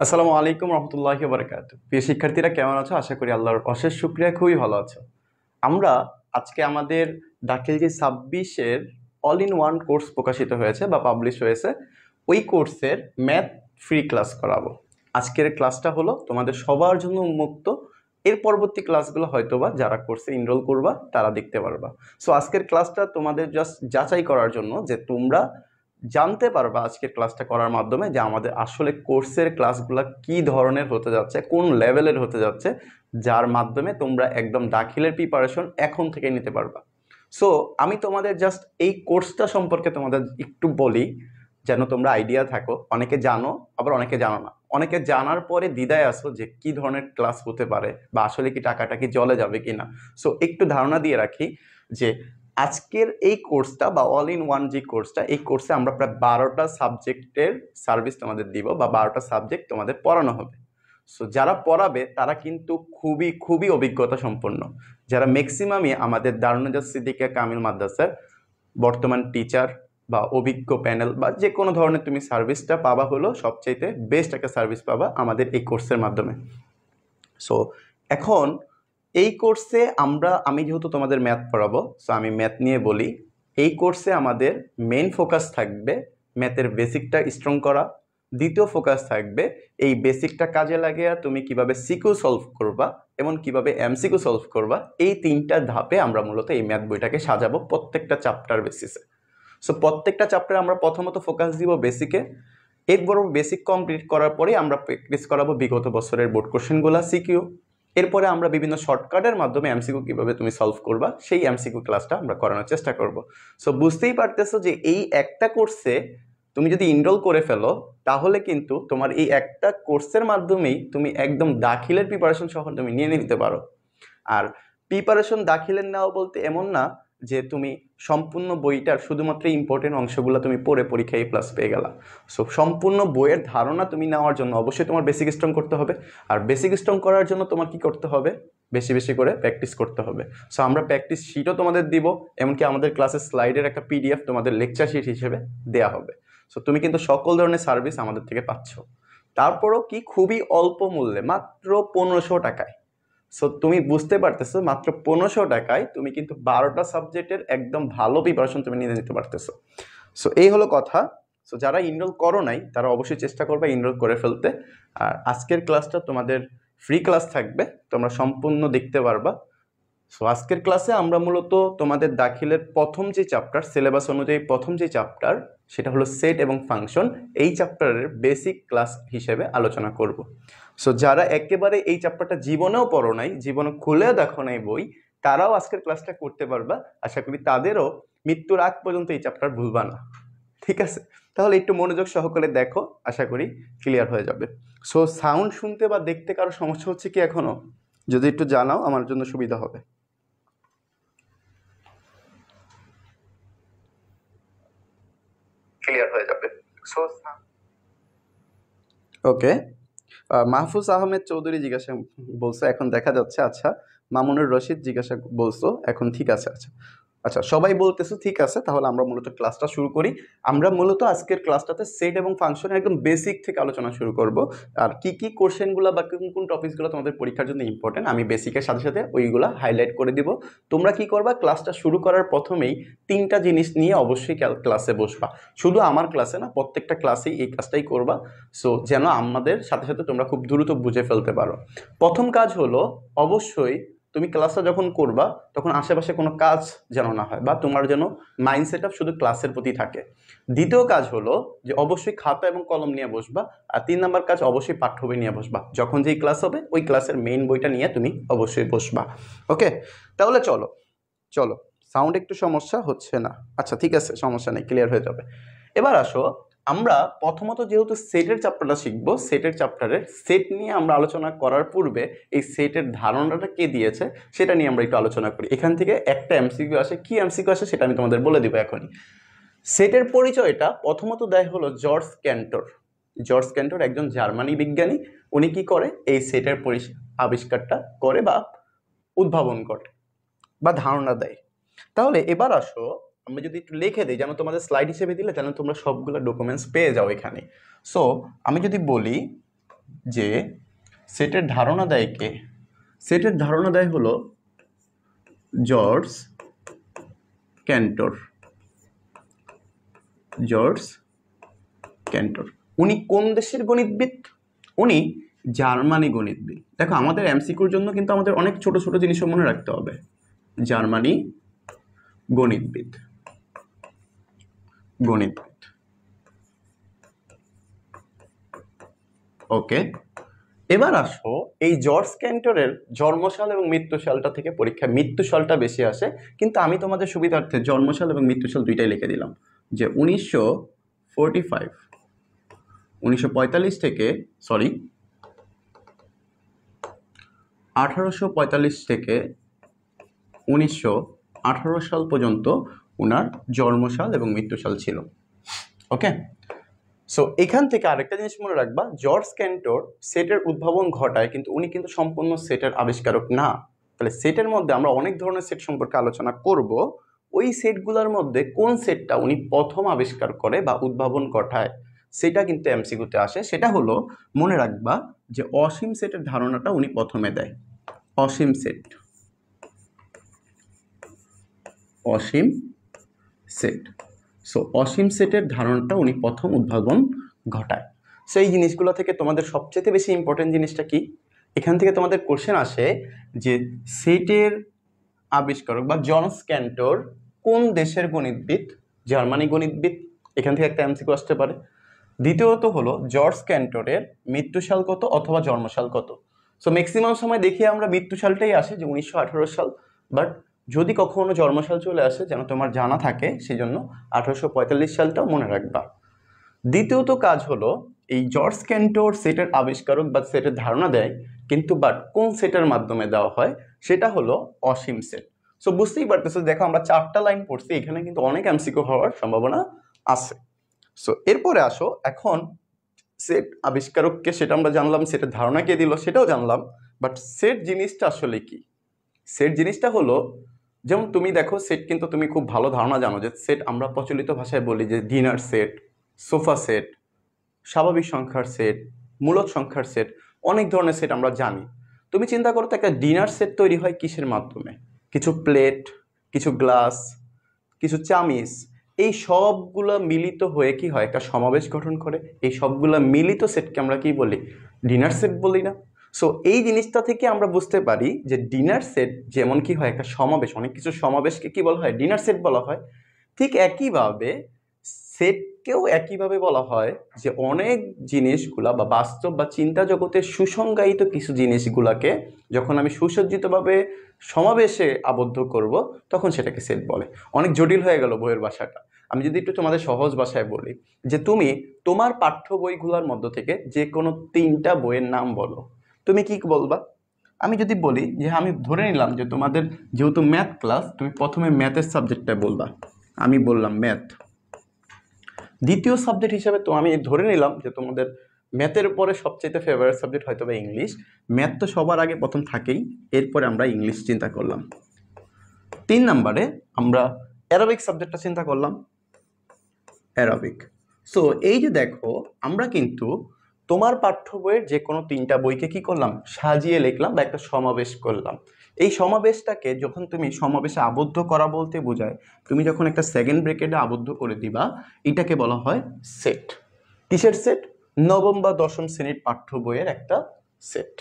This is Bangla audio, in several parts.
আসসালামু আলাইকুম রহমতুল্লাহি ওয়া বারাকাতুহু। প্রিয় শিক্ষার্থীরা কেমন আছো? আশা করি আল্লাহর অশেষ শুকরিয়া খুবই ভালো আছো। আমরা আজকে আমাদের দাখিল যে 26-এর অল ইন ওয়ান কোর্স প্রকাশিত হয়েছে বা পাবলিশ হয়েছে, ওই কোর্সের ম্যাথ ফ্রি ক্লাস করাবো। আজকের ক্লাসটা হলো তোমাদের সবার জন্য উন্মুক্ত। এর পরবর্তী ক্লাসগুলো হয়তোবা যারা কোর্সে এনরোল করবা তারা দেখতে পারবা। সো আজকের ক্লাসটা তোমাদের জাস্ট যাচাই করার জন্য যে তোমরা জানতে পারবা আজকের ক্লাসটা করার মাধ্যমে যে আমাদের আসলে কোর্সের ক্লাসগুলো কি ধরনের হতে যাচ্ছে, কোন লেভেলের হতে যাচ্ছে, যার মাধ্যমে তোমরা একদম দাখিলের প্রিপারেশন এখন থেকে নিতে পারবা। সো আমি তোমাদের জাস্ট এই কোর্সটা সম্পর্কে তোমাদের একটু বলি, যেন তোমরা আইডিয়া থাকো। অনেকে জানো, আবার অনেকে জানো না। অনেকে জানার পরে দ্বিধায় আসো যে কি ধরনের ক্লাস হতে পারে বা আসলে কি টাকাটা কি জলে যাবে কিনা। সো একটু ধারণা দিয়ে রাখি যে আজকের এই কোর্সটা বা অল ইন ওয়ান যে কোর্সটা, এই কোর্সে আমরা প্রায় 12টা সাবজেক্টের সার্ভিস তোমাদের দিব বা 12টা সাবজেক্ট তোমাদের পড়ানো হবে। সো যারা পড়াবে তারা কিন্তু খুবই খুবই অভিজ্ঞতা সম্পন্ন, যারা ম্যাক্সিমামই আমাদের দারুন্নাজাত সিদ্দিকিয়া কামিল মাদ্রাসার বর্তমান টিচার বা অভিজ্ঞ প্যানেল বা যে কোনো ধরনের তুমি সার্ভিসটা পাবা, হলো সবচাইতে বেস্ট একটা সার্ভিস পাবা আমাদের এই কোর্সের মাধ্যমে। সো এখন এই কোর্সে আমি যেহেতু তোমাদের ম্যাথ পড়াবো, সো আমি ম্যাথ নিয়ে বলি। এই কোর্সে আমাদের মেইন ফোকাস থাকবে ম্যাথের বেসিকটা স্ট্রং করা। দ্বিতীয় ফোকাস থাকবে এই বেসিকটা কাজে লাগিয়ে তুমি কিভাবে সিকিউ সলভ করবা এবং কিভাবে এমসিকিউ সলভ করবা। এই তিনটা ধাপে আমরা মূলত এই ম্যাথ বইটাকে সাজাবো প্রত্যেকটা চ্যাপ্টার বেসিসে। সো প্রত্যেকটা চ্যাপ্টারে আমরা প্রথমত ফোকাস দিব বেসিকে। এরপর বেসিক কমপ্লিট করার পরে আমরা প্র্যাকটিস করাবো বিগত বছরের বোর্ড কোশ্চেনগুলো সিকিউ। এরপরে আমরা বিভিন্ন শর্টকাটের মাধ্যমে এমসিকিউ কিভাবে তুমি সলভ করবা সেই এমসিকিউ ক্লাসটা আমরা করানোর চেষ্টা করব। সো বুঝতেই পারতেছো যে এই একটা কোর্সে তুমি যদি এনরোল করে ফেলো, তাহলে কিন্তু তোমার এই একটা কোর্সের মাধ্যমেই তুমি একদম দাখিলের প্রিপারেশন সহ তুমি নিয়ে নিতে পারো। আর প্রিপারেশন দাখিলের নেওয়া বলতে এমন না যে তুমি সম্পূর্ণ বইটার শুধুমাত্র ইম্পর্টেন্ট অংশগুলো তুমি পড়ে পরীক্ষায় প্লাস পেয়ে গেলা। সো সম্পূর্ণ বইয়ের ধারণা তুমি নেওয়ার জন্য অবশ্যই তোমার বেসিক স্ট্রং করতে হবে। আর বেসিক স্ট্রং করার জন্য তোমার কি করতে হবে? বেশি বেশি করে প্র্যাকটিস করতে হবে। সো আমরা প্র্যাকটিস শিটও তোমাদের দিব, এমনকি আমাদের ক্লাসের স্লাইডের একটা পিডিএফ তোমাদের লেকচার শিট হিসেবে দেওয়া হবে। সো তুমি কিন্তু সকল ধরনের সার্ভিস আমাদের থেকে পাচ্ছ, তারপরও কি খুবই অল্প মূল্যে, মাত্র 1500 টাকায়। সো তুমি বুঝতে পারতেছো মাত্র 1500 টাকায় তুমি কিন্তু 12টা সাবজেক্টের একদম ভালো প্রিপারেশন তুমি নিয়ে নিতে পারতেছো। সো এই হলো কথা। সো যারা এনরোল করো নাই তারা অবশ্যই চেষ্টা করবে এনরোল করে ফেলতে। আর আজকের ক্লাসটা তোমাদের ফ্রি ক্লাস থাকবে, তোমরা সম্পূর্ণ দেখতে পারবা। সো আজকের ক্লাসে আমরা মূলত তোমাদের দাখিলের প্রথম যে চ্যাপ্টার, সিলেবাস অনুযায়ী প্রথম যে চ্যাপ্টার, সেটা হলো সেট এবং ফাংশন। এই চ্যাপ্টারের বেসিক ক্লাস হিসেবে আলোচনা করব। সো যারা একেবারে এই চ্যাপ্টারটা জীবনেও পড়ো নাই, জীবনে খুলে দেখো নাই বই, তারাও আজকের ক্লাসটা করতে পারবা। আশা করি তাদেরও মৃত্যুর আগ পর্যন্ত এই চ্যাপ্টার ভুলবা না। ঠিক আছে, তাহলে একটু মনোযোগ সহকারে দেখো, আশা করি ক্লিয়ার হয়ে যাবে। সো সাউন্ড শুনতে বা দেখতে কারো সমস্যা হচ্ছে কি এখনো? যদি একটু জানাও আমার জন্য সুবিধা হবে। ক্লিয়ার হয়ে যাবে। সো ওকে, মাহফুজ আহমেদ চৌধুরী জিজ্ঞাসা বলছো এখন দেখা যাচ্ছে। আচ্ছা, মামুনুর রশিদ জিজ্ঞাসা বলছো এখন ঠিক আছে। আচ্ছা আচ্ছা, সবাই বলতেছো ঠিক আছে, তাহলে আমরা মূলত ক্লাসটা শুরু করি। আমরা মূলত আজকের ক্লাসটাতে সেট এবং ফাংশনের একদম বেসিক থেকে আলোচনা শুরু করব। আর কি কি কোশ্চেনগুলো বা কোন কোন টপিকসগুলো তোমাদের পরীক্ষার জন্য ইম্পর্টেন্ট আমি বেসিকের সাথে সাথে ওইগুলো হাইলাইট করে দিব। তোমরা কি করবা, ক্লাসটা শুরু করার প্রথমেই তিনটা জিনিস নিয়ে অবশ্যই ক্লাসে বসবা। শুধু আমার ক্লাসে না, প্রত্যেকটা ক্লাসেই এই কাজটাই করবা। সো যেন আমাদের সাথে সাথে তোমরা খুব দ্রুত বুঝে ফেলতে পারো। প্রথম কাজ হলো, অবশ্যই তুমি ক্লাসটা যখন করবা তখন আশেপাশে কোনো কাজ যেন না হয়, বা তোমার যেন মাইন্ড সেট আপ শুধু ক্লাসের প্রতি থাকে। দ্বিতীয় কাজ হলো যে অবশ্যই খাতা এবং কলম নিয়ে বসবা। আর 3 নম্বর কাজ, অবশ্যই পাঠ্য বই নিয়ে বসবা। যখন যেই ক্লাস হবে ওই ক্লাসের মেইন বইটা নিয়ে তুমি অবশ্যই বসবা। ওকে, তাহলে চলো চলো। সাউন্ড একটু সমস্যা হচ্ছে না? আচ্ছা ঠিক আছে, সমস্যা নেই, ক্লিয়ার হয়ে যাবে। এবার আসো, আমরা প্রথমত যেহেতু সেটের চ্যাপ্টারটা শিখবো, সেটের চ্যাপ্টারের সেট নিয়ে আমরা আলোচনা করার পূর্বে এই সেটের ধারণাটা কে দিয়েছে সেটা নিয়ে আমরা একটু আলোচনা করি। এখান থেকে একটা এমসিকিউ আসে, কি এমসিকিউ আসে সেটা আমি তোমাদের বলে দিব এখনই। সেটের পরিচয়টা প্রথমত দেয় হলো জর্জ ক্যান্টর। জর্জ ক্যান্টর একজন জার্মানি বিজ্ঞানী। উনি কি করে, এই সেটের আবিষ্কারটা করে বা উদ্ভাবন করে বা ধারণা দেয়। তাহলে এবার আসো, আমরা যদি একটু লিখে দিই, যেন তোমাদের স্লাইড হিসেবে দিলে যেন তোমরা সবগুলো ডকুমেন্টস পেয়ে যাও এখানে। সো আমি যদি বলি যে সেটের ধারণা দেয় কে? সেটের ধারণা দেয় হলো জর্জ ক্যান্টর। জর্জ ক্যান্টর। উনি কোন দেশের গণিতবিদ? উনি জার্মানি গণিতবিদ। দেখো আমাদের এমসিকিউর জন্য কিন্তু আমাদের অনেক ছোট ছোট জিনিসও মনে রাখতে হবে। জার্মানি গণিতবিদ। গণিতবিদ। ওকে, এবার আসো এই জর্জ ক্যান্টরের জন্মসাল এবং মৃত্যুসালটা থেকে পরীক্ষা মৃত্যুসালটা বেশি আসে, কিন্তু আমি তোমাদের সুবিধার্থে জন্মসাল এবং মৃত্যুসাল দুইটাই লিখে দিলাম যে 1945 থেকে 1845 থেকে 1918 সাল পর্যন্ত ওনার জন্মসাল এবং মৃত্যুসাল ছিল। ওকে, সো এখান থেকে আরেকটা জিনিস মনে রাখবা, জর্জ ক্যান্টর সেটের উদ্ভাবন ঘটায়, কিন্তু উনি কিন্তু সম্পূর্ণ সেটের আবিষ্কারক না। তাহলে সেটের মধ্যে আমরা অনেক ধরনের সেট সম্পর্কে আলোচনা করব। ওই সেটগুলোর মধ্যে কোন সেটটা উনি প্রথম আবিষ্কার করে বা উদ্ভাবন ঘটায় সেটা কিন্তু এমসিকিউতে আসে। সেটা হলো মনে রাখবা যে অসীম সেটের ধারণাটা উনি প্রথমে দেয়। অসীম সেট। অসীম সেট। সো অসীম সেটের ধারণাটা উনি প্রথম উদ্ভাবন ঘটায়। সো এই জিনিসগুলো থেকে তোমাদের সবচেয়ে বেশি ইম্পর্টেন্ট জিনিসটা কি? এখান থেকে তোমাদের কোশ্চেন আসে যে সেটের আবিষ্কারক বা জর্জ ক্যান্টর কোন দেশের গণিতবিদ? জার্মানি গণিতবিদ। এখান থেকে একটা এমসিকিউ আসতে পারে। দ্বিতীয়ত হলো জর্জ ক্যান্টরের মৃত্যুসাল কত অথবা জন্মসাল কত? সো ম্যাক্সিমাম সময় দেখি আমরা মৃত্যুসালটাই আসে যে 1918 সাল, বাট যদি কখনো জন্মসাল চলে আসে যেন তোমার জানা থাকে, সেই জন্য 1845 সালটাও মনে রাখবা। দ্বিতীয়ত কাজ হলো এই জর্জ ক্যান্টর সেটের আবিষ্কারক বা সেটের ধারণা দেয়, কিন্তু বাট কোন সেটের মাধ্যমে দেওয়া হয় সেটা হলো অসীম সেট। সো বুঝতেই পারতেছো, দেখো আমরা 4টা লাইন পড়ছি, এখানে কিন্তু অনেক এমসিকিউ হওয়ার সম্ভাবনা আছে। সো এরপরে আসো, এখন সেট আবিষ্কারককে সেটা আমরা জানলাম, সেটের ধারণা কে দিল সেটাও জানলাম, বাট সেট জিনিসটা আসলে কি? সেট জিনিসটা হলো, যেমন তুমি দেখো সেট কিন্তু তুমি খুব ভালো ধারণা জানো যে সেট আমরা প্রচলিত ভাষায় বলি যে ডিনার সেট, সোফা সেট, স্বাভাবিক সংখ্যার সেট, মূলদ সংখ্যার সেট, অনেক ধরনের সেট আমরা জানি। তুমি চিন্তা করো তো একটা ডিনার সেট তৈরি হয় কিসের মাধ্যমে? কিছু প্লেট, কিছু গ্লাস, কিছু চামিচ, এই সবগুলা মিলিত হয়ে কি হয়? একটা সমাবেশ গঠন করে। এই সবগুলা মিলিত সেটকে আমরা কি বলি? ডিনার সেট বলি না? সো এই জিনিসটা থেকে আমরা বুঝতে পারি যে ডিনার সেট যেমন কি হয় একটা সমাবেশ, অনেক কিছু সমাবেশকে কি বলা হয়? ডিনার সেট বলা হয়। ঠিক একইভাবে সেটকেও একইভাবে বলা হয় যে অনেক জিনিসগুলা বা বাস্তব বা চিন্তা জগতের সুসংজ্ঞায়িত কিছু জিনিসগুলাকে যখন আমি সুসজ্জিতভাবে সমাবেশে আবদ্ধ করব তখন সেটাকে সেট বলে। অনেক জটিল হয়ে গেল বইয়ের ভাষাটা। আমি যদি একটু তোমাদের সহজ ভাষায় বলি যে তুমি তোমার পাঠ্য বইগুলোর মধ্য থেকে যে কোনো 3টা বইয়ের নাম বলো, তুমি কি বলবা? আমি যদি বলি যে আমি ধরে নিলাম যে তোমাদের যেহেতু ম্যাথ ক্লাস, তুমি প্রথমে ম্যাথের সাবজেক্টটা বলবা। আমি বললাম ম্যাথ। দ্বিতীয় সাবজেক্ট হিসাবে তো আমি ধরে নিলাম যে তোমাদের ম্যাথের পরে সবচেয়ে ফেভারিট সাবজেক্ট হয়তো বা ইংলিশ। ম্যাথ তো সবার আগে প্রথম থাকেই, এরপরে আমরা ইংলিশ চিন্তা করলাম। 3 নম্বরে আমরা অ্যারাবিক সাবজেক্টটা চিন্তা করলাম। অ্যারাবিক। সো এই যে দেখো আমরা কিন্তু তোমার পাঠ্য বইয়ের যে কোনো 3টা বইকে কি করলাম? সাজিয়ে লিখলাম বা একটা সমাবেশ করলাম। এই সমাবেশটাকে যখন তুমি সমাবেশে আবদ্ধ করা বলতে বোঝায়, তুমি যখন একটা সেকেন্ড ব্র্যাকেটে আবদ্ধ করে দিবা, এটাকে বলা হয় সেট। কিসের সেট? নবম বা দশম শ্রেণীর পাঠ্য বইয়ের একটা সেট।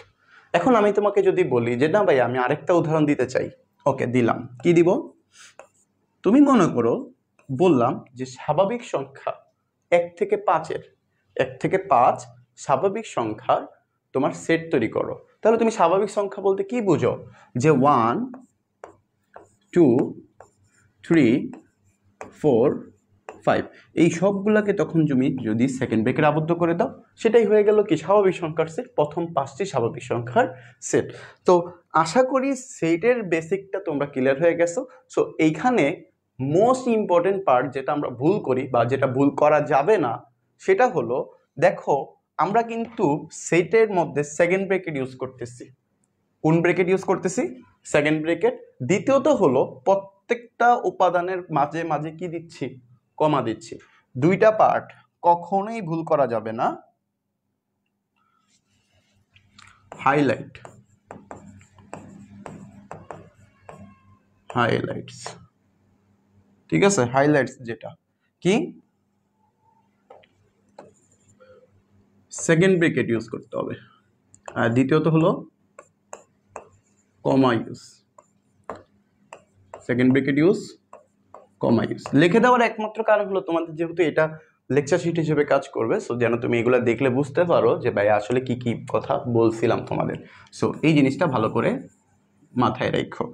এখন আমি তোমাকে যদি বলি যে না ভাই আমি আরেকটা উদাহরণ দিতে চাই, ওকে দিলাম। কি দিব? তুমি মনে করো বললাম যে স্বাভাবিক সংখ্যা 1 থেকে 5 স্বাভাবিক সংখ্যার তোমার সেট তৈরি করো। তাহলে তুমি স্বাভাবিক সংখ্যা বলতে কি বুঝো? যে 1 2 3 4 5 এই সবগুলাকে তখন তুমি যদি সেকেন্ড ব্র্যাকেটে আবদ্ধ করে দাও, সেটাই হয়ে গেল কি? স্বাভাবিক সংখ্যার সেট। প্রথম 5টি স্বাভাবিক সংখ্যার সেট। তো আশা করি সেটের বেসিকটা তোমরা ক্লিয়ার হয়ে গেছো। সো এইখানে মোস্ট ইম্পর্টেন্ট পার্ট যেটা আমরা ভুল করি বা যেটা ভুল করা যাবে না সেটা হলো, দেখো আমরা কিন্তু সেটের মধ্যে সেকেন্ড ব্র্যাকেট ইউজ করতেছি। কোন ব্র্যাকেট ইউজ করতেছি? Second bracket. দ্বিতীয়ত হলো প্রত্যেকটা উপাদানের মাঝে মাঝে কি দিচ্ছি? কমা দিচ্ছি। 2টা পার্ট কখনোই ভুল করা যাবে না। হাইলাইটস, ঠিক আছে, হাইলাইটস যেটা কি সেকেন্ড ব্রেকেট ইউজ করতে হবে, আর দ্বিতীয়ত হলো কমা ইউজ, সেকেন্ড ব্রেকেট ইউজ, কমা ইউজ। লিখে দেওয়ার একমাত্র কারণ হলো তোমাদের যেহেতু এটা লেকচার শিট হিসেবে কাজ করবে, সো যেন তুমি এগুলো দেখলে বুঝতে পারো যে ভাই আসলে কি কি কথা বলছিলাম তোমাদের। সো এই জিনিসটা ভালো করে মাথায় রাখো।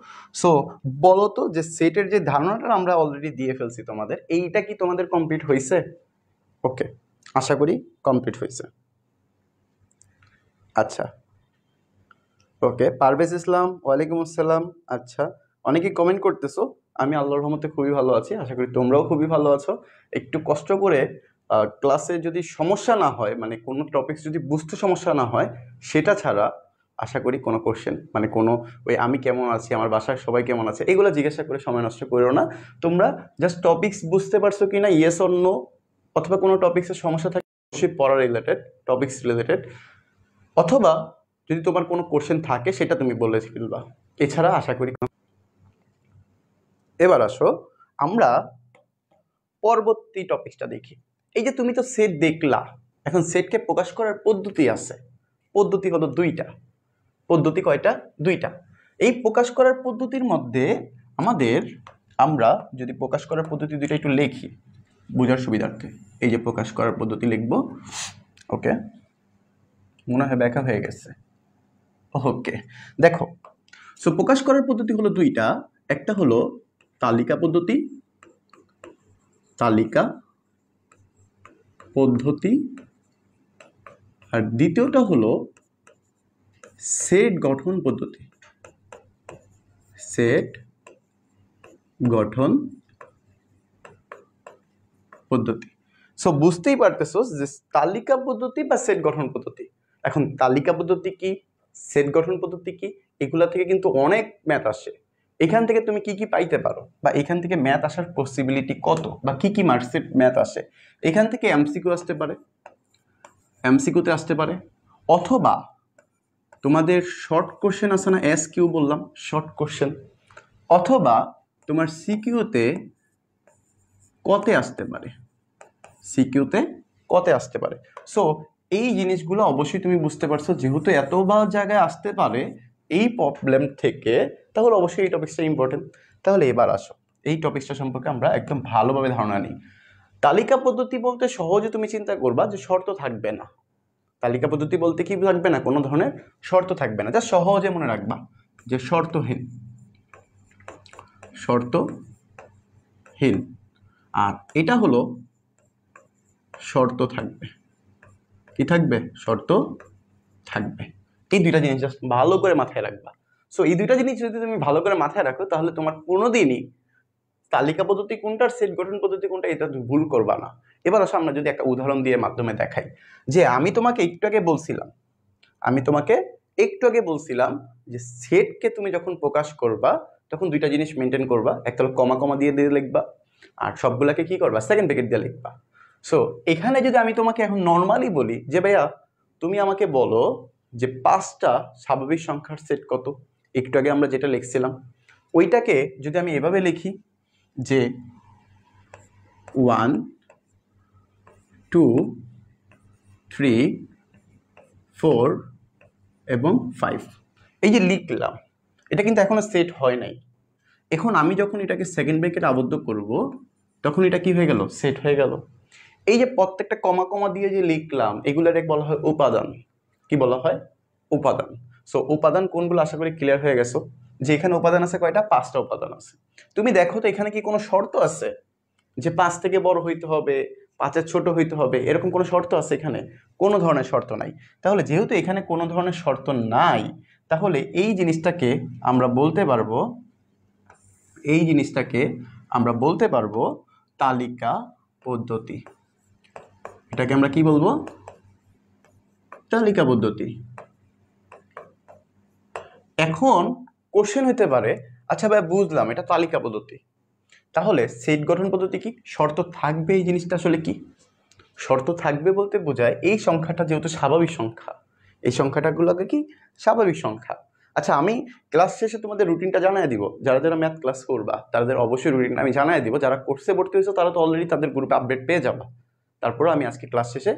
সো বলো তো যে সেটের যে ধারণাটা আমরা অলরেডি দিয়ে ফেলছি তোমাদের, এইটা কি তোমাদের কমপ্লিট হয়েছে? ওকে, আশা করি কমপ্লিট হয়েছে। আচ্ছা, ওকে, পারভেজ ইসলাম, ওয়ালাইকুম আসসালাম। আচ্ছা, অনেকেই কমেন্ট করতেছো, আমি আল্লাহর রহমতে খুবই ভালো আছি, আশা করি তোমরাও খুবই ভালো আছো। একটু কষ্ট করে ক্লাসে যদি সমস্যা না হয়, মানে কোনো টপিকস যদি বুঝতে সমস্যা না হয়, সেটা ছাড়া আশা করি কোনো কোশ্চেন, মানে কোনো ওই আমি কেমন আছি, আমার বাসায় সবাই কেমন আছে, এগুলো জিজ্ঞাসা করে সময় নষ্ট করো না। তোমরা জাস্ট টপিকস বুঝতে পারছো কি না, ইয়েস অর নো, অথবা কোনো টপিক্সের সমস্যা থাকে অবশ্যই পড়া রিলেটেড, টপিক্স রিলেটেড, অথবা যদি তোমার কোনো কোশ্চেন থাকে সেটা তুমি বলে ফেলবা, এছাড়া আশা করি। এবার আসো আমরা পরবর্তী টপিকটা দেখি। এই যে তুমি তো সেট দেখলা, এখন সেটকে প্রকাশ করার পদ্ধতি আছে, পদ্ধতি হলো দুইটা। পদ্ধতি কয়টা? দুইটা। এই প্রকাশ করার পদ্ধতির মধ্যে আমরা যদি প্রকাশ করার পদ্ধতি দুইটা একটু লিখি বোঝার সুবিধার্থে, এই যে প্রকাশ করার পদ্ধতি লিখবো। ওকে, মনে হয় ব্যাখ্যা হয়ে গেছে। ওকে, দেখো, সো প্রকাশ করার পদ্ধতি হলো দুইটা, একটা হলো তালিকা পদ্ধতি, আর দ্বিতীয়টা হলো সেট গঠন পদ্ধতি, সো বুঝতেই পারতেছো যে তালিকা পদ্ধতি বা সেট গঠন পদ্ধতি। এখন তালিকা পদ্ধতি কি, সেট গঠন পদ্ধতি কি, এগুলা থেকে কিন্তু অনেক ম্যাথ আসে। এখান থেকে তুমি কি কি পাইতে পারো, বা এখান থেকে ম্যাথ আসার পসিবিলিটি কত, বা কি কি মার্কসের ম্যাথ আসে। এখান থেকে এমসিকিউ আসতে পারে, এমসিকিউতে আসতে পারে, অথবা তোমাদের শর্ট কোশ্চেন আছে না, এস কিউ বললাম, শর্ট কোশ্চেন, অথবা তোমার সিকিউতে কতে আসতে পারে, সো এই জিনিসগুলো অবশ্যই তুমি বুঝতে পারছো, যেহেতু এতবার জায়গায় আসতে পারে এই প্রবলেম থেকে, তাহলে অবশ্যই এই টপিকসটা ইম্পর্টেন্ট। তাহলে এবার আসো এই টপিকসটা সম্পর্কে আমরা একদম ভালোভাবে ধারণা নিই। তালিকা পদ্ধতি বলতে সহজে তুমি চিন্তা করবা যে শর্ত থাকবে না। তালিকা পদ্ধতি বলতে কি থাকবে না, কোনো ধরনের শর্ত থাকবে না, যা সহজে মনে রাখবা যে শর্তহীন, আর এটা হলো শর্ত থাকবে, কি থাকবে, শর্ত থাকবে। এই দুইটা জিনিস জাস্ট ভালো করে মাথায় রাখবা। সো এই দুইটা জিনিস যদি তুমি ভালো করে মাথায় রাখো, তাহলে তোমার কোনোদিনই তালিকা পদ্ধতি কোনটা আর সেট গঠন পদ্ধতি কোনটা এটা তুমি ভুল করবা না। এবার আসো আমরা যদি একটা উদাহরণ দিয়ে মাধ্যমে দেখাই, যে আমি তোমাকে একটু আগে বলছিলাম যে সেটকে তুমি যখন প্রকাশ করবা তখন দুইটা জিনিস মেনটেন করবা, একটা হলো কমা কমা দিয়ে দিয়ে লিখবা, আর সবগুলাকে কি করবা, সেকেন্ড ব্র্যাকেট দিয়ে লিখবা। সো এখানে যদি আমি তোমাকে এখন নর্মালি বলি যে ভাইয়া তুমি আমাকে বলো যে 5টা স্বাভাবিক সংখ্যার সেট কত, একটু আগে আমরা যেটা লিখছিলাম ওইটাকে যদি আমি এভাবে লিখি যে 1 2 3 4 এবং 5, এই যে লিখলাম, এটা কিন্তু এখনো সেট হয় নাই। এখন আমি যখন এটাকে সেকেন্ড ব্র্যাকেটে আবদ্ধ করব তখন এটা কি হয়ে গেল, সেট হয়ে গেল। এই যে প্রত্যেকটা কমা কমা দিয়ে যে লিখলাম এগুলোকে বলা হয় উপাদান। কি বলা হয়, উপাদান। সো উপাদান কোনগুলো আশা করি ক্লিয়ার হয়ে গেছো, যে এখানে উপাদান আছে কয়টা, 5টা উপাদান আছে। তুমি দেখো তো এখানে কি কোনো শর্ত আছে যে 5 থেকে বড় হইতে হবে, 5-এর ছোট হইতে হবে, এরকম কোনো শর্ত আছে এখানে? কোনো ধরনের শর্ত নাই। তাহলে যেহেতু এখানে কোনো ধরনের শর্ত নাই, তাহলে এই জিনিসটাকে আমরা বলতে পারবো তালিকা পদ্ধতি। এটাকে আমরা কি বলবো, তালিকা পদ্ধতি। এখন কোশ্চেন হতে পারে, আচ্ছা ভাই বুঝলাম এটা তালিকা পদ্ধতি, তাহলে সেট গঠন পদ্ধতি কি, শর্ত থাকবে, এই জিনিসটা আসলে কি? শর্ত থাকবে বলতে বোঝায় এই সংখ্যাটা যেহেতু স্বাভাবিক সংখ্যা, এই সংখ্যাটাগুলোকে কি স্বাভাবিক সংখ্যা। আচ্ছা, আমি ক্লাস শেষে তোমাদের রুটিনটা জানাই দিব, যারা যারা ম্যাথ ক্লাস করবা তাদের অবশ্যই রুটিনটা আমি জানাই দিব। যারা কোর্সে ভর্তি হয়েছে তারা তো অলরেডি তাদের গ্রুপে আপডেট পেয়ে যাবা। তারপরে আমি আজকে ক্লাস শেষে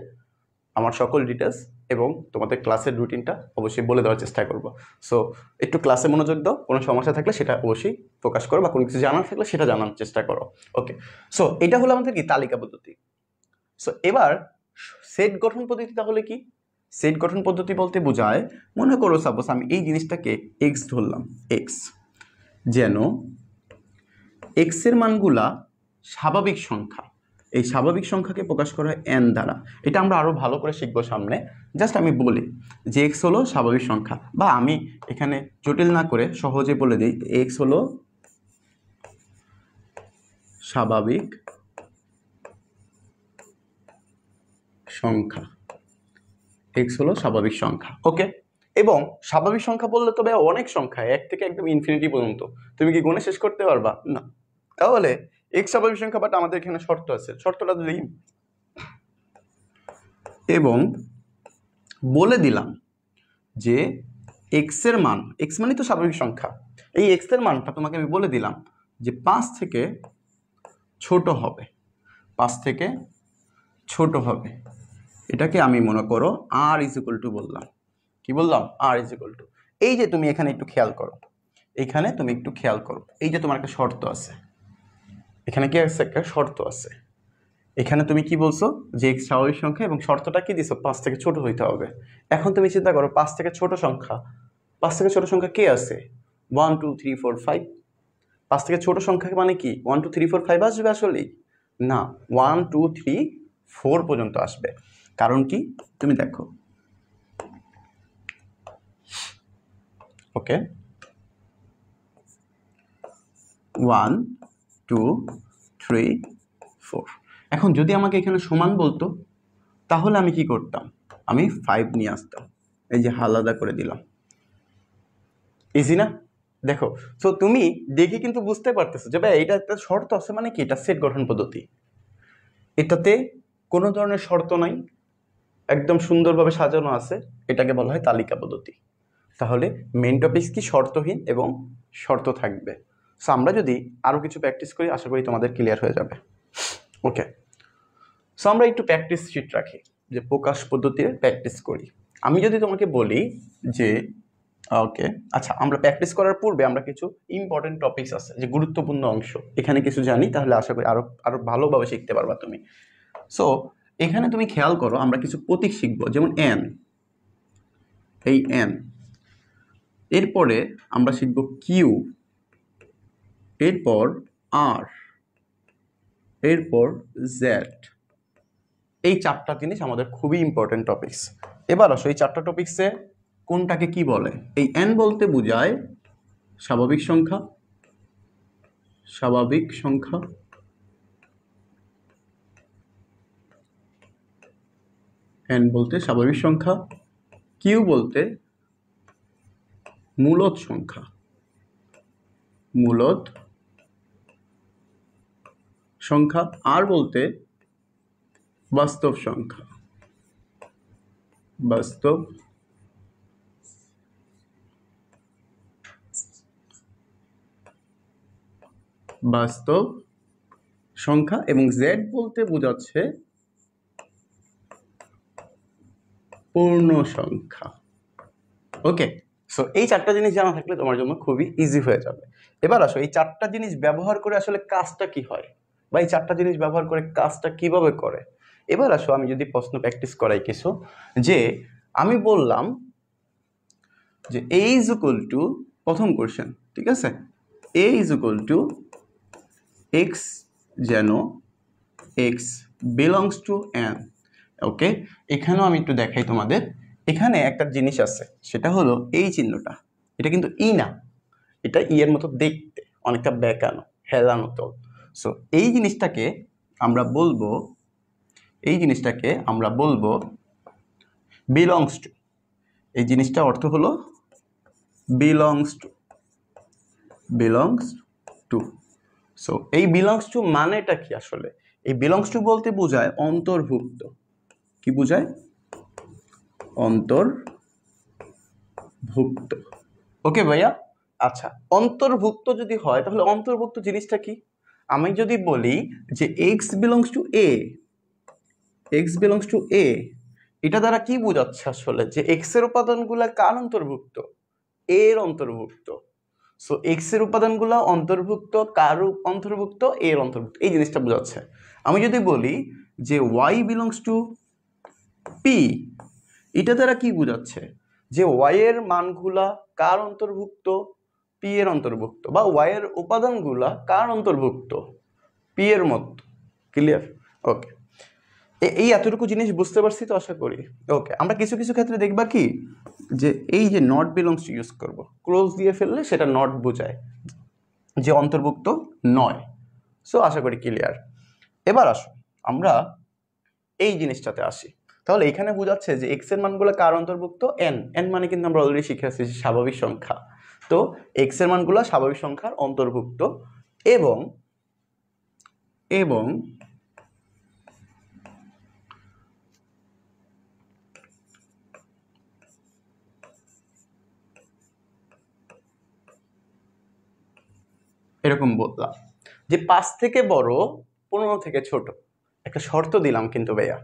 আমার সকল ডিটেলস এবং তোমাদের ক্লাসের রুটিনটা অবশ্যই বলে দেওয়ার চেষ্টা করব। সো একটু ক্লাসে মনোযোগ দাও, কোনো সমস্যা থাকলে সেটা অবশ্যই প্রকাশ করো, বা কোনো কিছু জানার থাকলে সেটা জানার চেষ্টা করো। ওকে, সো এটা হলো আমাদের কি তালিকা পদ্ধতি। সো এবার সেট গঠন পদ্ধতি তাহলে কি? সেট গঠন পদ্ধতি বলতে বোঝায়, মনে করো সাপোজ আমি এই জিনিসটাকে এক্স ধরলাম, এক্স যেন এক্স এর মানগুলা স্বাভাবিক সংখ্যা, এই স্বাভাবিক সংখ্যাকে প্রকাশ করা হয় এন দ্বারা। এটা আমরা আরো ভালো করে শিখবো সামনে। জাস্ট আমি বলি যে এক্স হলো স্বাভাবিক সংখ্যা, বা আমি এখানে জটিল না করে সহজে বলে দিই এক্স হলো স্বাভাবিক সংখ্যা, এক্স হলো স্বাভাবিক সংখ্যা। ওকে, এবং স্বাভাবিক সংখ্যা বললে তবে অনেক সংখ্যা, এক থেকে একদম ইনফিনিটি পর্যন্ত, তুমি কি গুণে শেষ করতে পারবা না। তাহলে এক্স স্বাভাবিক সংখ্যা, বাট আমাদের এখানে শর্ত আছে, শর্তটা দিই এবং বলে দিলাম যে এক্স এর মান, এক্স মানে তো স্বাভাবিক সংখ্যা, এই এক্স এর মানটা তোমাকে আমি বলে দিলাম যে 5 থেকে ছোট হবে, 5 থেকে ছোট হবে। এটাকে আমি মনে করো আর ইজ ইকুয়াল টু বললাম। কি বললাম? আর ইজ ইকুয়াল টু। এই যে তুমি এখানে একটু খেয়াল করো, এখানে তুমি একটু খেয়াল করো, এই যে তোমার একটা শর্ত আছে, এখানে কি আছে? একটা শর্ত আছে। এখানে তুমি কি বলছো যে এক্স স্বাভাবিক সংখ্যা এবং শর্তটা কি দিছো? 5 থেকে ছোট হইতে হবে। এখন তুমি চিন্তা করো 5 থেকে ছোট সংখ্যা, 5 থেকে ছোট সংখ্যা কে আছে? 1 2 3 4 5। 5 থেকে ছোট সংখ্যা মানে কি 1 2 3 4 5 আসবে? আসলেই না, 1 2 3 4 পর্যন্ত আসবে। কারণ কি? তুমি দেখো, ওকে 1 2 3 4। এখন যদি আমাকে এখানে সমান বলতো তাহলে আমি কি করতাম? আমি 5 নিয়ে আসতাম, এই যে আলাদা করে দিলাম। ইজি না? দেখো, তো তুমি দেখে কিন্তু বুঝতে পারতেছো যে ভাই এটা একটা শর্ত আছে, মানে কি এটা সেট গঠন পদ্ধতি। এটাতে কোনো ধরনের শর্ত নাই, একদম সুন্দরভাবে সাজানো আছে, এটাকে বলা হয় তালিকা পদ্ধতি। তাহলে মেইন টপিক কি? শর্তহীন এবং শর্ত থাকবে। সো আমরা যদি আরো কিছু প্র্যাকটিস করি আশা করি তোমাদের ক্লিয়ার হয়ে যাবে। ওকে, সো আমরা একটু প্র্যাকটিস শিট রাখি, যে প্রকাশ পদ্ধতিতে প্র্যাকটিস করি। আমি যদি তোমাকে বলি যে ওকে, আচ্ছা আমরা প্র্যাকটিস করার পূর্বে আমরা কিছু ইম্পর্টেন্ট টপিকস আছে, যে গুরুত্বপূর্ণ অংশ এখানে কিছু জানি, তাহলে আশা করি আরো আরো ভালোভাবে শিখতে পারবা তুমি। সো এখানে তুমি খেয়াল করো, আমরা কিছু প্রতীক শিখবো, যেমন এন, এই এন। এরপরে আমরা শিখব কিউ, এরপর আর, এরপর জেড। এই 4টা জিনিস আমাদের খুবই ইম্পর্টেন্ট টপিকস। এবার আসো এই 4টা টপিকসে কোনটাকে কি বলে? এই এন বলতে বোঝায় স্বাভাবিক সংখ্যা, স্বাভাবিক সংখ্যা, এন বলতে স্বাভাবিক সংখ্যা, কিউ বলতে মূলদ সংখ্যা, মূলদ সংখ্যা, আর বলতে বাস্তব সংখ্যা, বাস্তব বাস্তব সংখ্যা, এবং জেড বলতে বোঝাচ্ছে পূর্ণ সংখ্যা। ওকে, সো এই 4টা জিনিস জানা থাকলে তোমার জন্য খুবই ইজি হয়ে যাবে। এবার আসো এই 4টা জিনিস ব্যবহার করে আসলে কাজটা কি হয়, বা এই 4টা জিনিস ব্যবহার করে কাজটা কিভাবে করে। এবার আসো আমি যদি প্রশ্ন প্র্যাকটিস করাই কিছু, যে আমি বললাম যে এ ইজ ইকুয়াল টু, প্রথম কোশ্চেন, ঠিক আছে, এ ইজ ইকুয়াল টু এক্স যেন এক্স বিলংস টু এন। ওকে, এখানেও আমি একটু দেখাই তোমাদের, এখানে একটা জিনিস আছে, সেটা হলো এই চিহ্নটা, এটা কিন্তু ই না, এটা ই এর মতো দেখতে, অনেকটা বেঁকানো হেলানো তো। সো এই জিনিসটাকে আমরা বলবো, এই জিনিসটাকে আমরা বলবো বিলংস টু। এই জিনিসটা অর্থ হলো belongs to, belongs to. So এই বিলংস টু মানেটা কি আসলে? এই বিলংস টু বলতে বোঝায় অন্তর্ভুক্ত। কি বোঝায়? অন্তর্ভুক্ত। ভুক্ত। ওকে ভাইয়া, আচ্ছা অন্তর্ভুক্ত যদি হয় তাহলে অন্তর্ভুক্ত জিনিসটা কি? আমি যদি বলি যে x belongs to A, x belongs to A, এটা দ্বারা কি বোঝাচ্ছে আসলে যে এক্স এর উপাদানগুলা কার অন্তর্ভুক্ত? এর অন্তর্ভুক্ত। সো এক্স এর উপাদানগুলো অন্তর্ভুক্ত কার অন্তর্ভুক্ত? এর অন্তর্ভুক্ত, এই জিনিসটা বোঝাচ্ছে। আমি যদি বলি যে ওয়াই বিলংস টু পি, এটা দ্বারা কি বোঝাচ্ছে যে ওয়াই এর মানগুলা কার অন্তর্ভুক্ত? পি এর অন্তর্ভুক্ত, বা ওয়াই এর উপাদানগুলা কার অন্তর্ভুক্ত? পি এর মতো। ক্লিয়ার? ওকে, এই এতটুকু জিনিস বুঝতে পারছি তো আশা করি। ওকে, আমরা কিছু কিছু ক্ষেত্রে দেখবা কি যে এই যে নট বিলংস ইউজ করব, ক্লোজ দিয়ে ফেললে সেটা নট বোঝায় যে অন্তর্ভুক্ত নয়। সো আশা করি ক্লিয়ার। এবার আসো আমরা এই জিনিসটাতে আসি। তাহলে এখানে বোঝাচ্ছে যে এক্স এর মানগুলো কার অন্তর্ভুক্ত? এন। এন মানে কিন্তু আমরা অলরেডি শিখে আসছি স্বাভাবিক সংখ্যা। তো এক্স এর মানগুলো স্বাভাবিক সংখ্যার অন্তর্ভুক্ত এবং এবং এরকম বললাম যে 5 থেকে বড়, 15 থেকে ছোট। একটা শর্ত দিলাম কিন্তু ভাইয়া।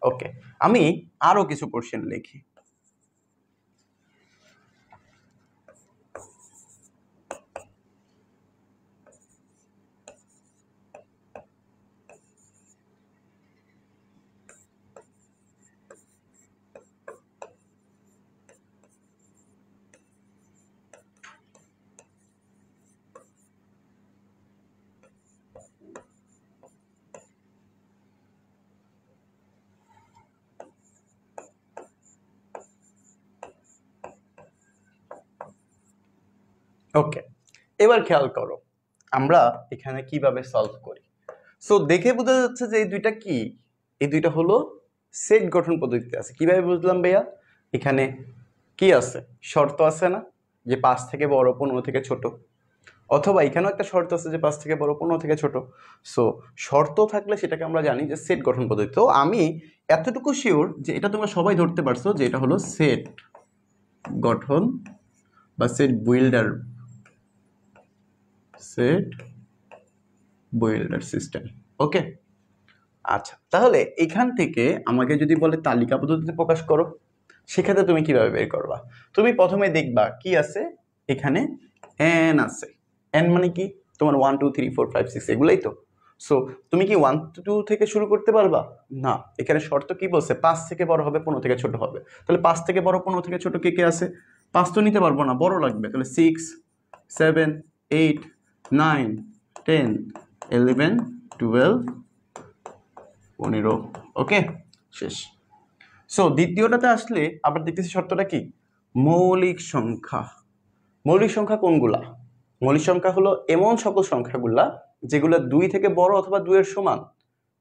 ওকে, আমি আরো কিছু কোশ্চেন লিখি। ওকে, এবার খেয়াল করো আমরা এখানে কিভাবে সলভ করি। সো দেখে বোঝা যাচ্ছে যে এই দুইটা কি, এই দুইটা হলো সেট গঠন পদ্ধতিতে আছে। কিভাবে বুঝলাম ভাইয়া? এখানে কি আছে? শর্ত আছে না যে 5 থেকে বড়, 15 থেকে ছোট, অথবা এখানেও একটা শর্ত আছে যে 5 থেকে বড়, 15 থেকে ছোট। সো শর্ত থাকলে সেটাকে আমরা জানি যে সেট গঠন পদ্ধতি। তো আমি এতটুকু শিওর যে এটা তোমরা সবাই ধরতে পারছো যে এটা হলো সেট গঠন বা set builder, set builder system. Okay, আচ্ছা তাহলে এখান থেকে আমাকে যদি বলে তালিকা পদ্ধতিতে প্রকাশ করো, সেক্ষেত্রে তুমি কিভাবে বের করবা? তুমি প্রথমে দেখবা কি আছে এখানে, এন আছে। এন মানে কি? তোমার 1 2 3 4 5 6 এগুলাই তো। সো তুমি কি 1 2 থেকে শুরু করতে পারবা? না, এখানে শর্ত কি বলছে? 5 থেকে বড় হবে, 15 থেকে ছোট হবে। তাহলে 5 থেকে বড়, 15 থেকে ছোট কে কে আছে? 5 তো নিতে পারবো না, বড় লাগবে। তাহলে 6 7 8 9 10 11 12 15। ওকে, শেষ। সো দ্বিতীয়টাতে আসলে আবার দেখতেছি শর্তটা কি? মৌলিক সংখ্যা। মৌলিক সংখ্যা কোনগুলা? মৌলিক সংখ্যা হলো এমন সকল সংখ্যাগুলা যেগুলো 2 থেকে বড় অথবা 2 এর সমান।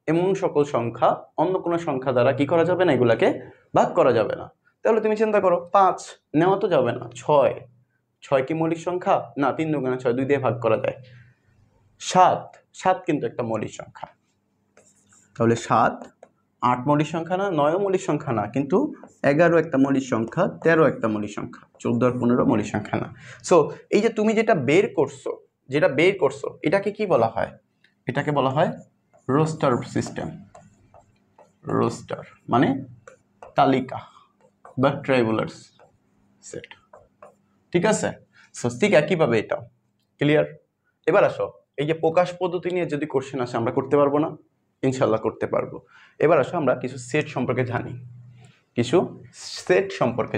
এমন সকল সংখ্যা অন্য কোনো সংখ্যা দ্বারা কি করা যাবে না, এগুলাকে ভাগ করা যাবে না। তাহলে তুমি চিন্তা করো, 5 নেওয়া তো যাবে না। 6, 6 কি মৌলিক সংখ্যা? না, 3 দুগুণে 6, 2 দিয়ে ভাগ করা যায়। 7, 7 কিন্তু একটা মৌলিক সংখ্যা। তাহলে 7, 8 মৌলিক সংখ্যা না, 9 মৌলিক সংখ্যা না, কিন্তু 11 একটা মৌলিক সংখ্যা, 13 একটা মৌলিক সংখ্যা, 14 আর 15 মৌলিক সংখ্যা না। সো এই যে তুমি যেটা বের করছো, এটাকে কি বলা হয়? এটাকে বলা হয় রোস্টার সিস্টেম। রোস্টার মানে তালিকা বা ট্রাইবুলার সেট। ঠিক আছে? সো ঠিক একইভাবে এটা ক্লিয়ার। এবার আসো, এই যে প্রকাশ পদ্ধতি নিয়ে যদি কোশ্চেন আসে আমরা করতে পারবো না? ইনশাল্লাহ করতে পারবো। এবার আসো আমরা কিছু সেট সম্পর্কে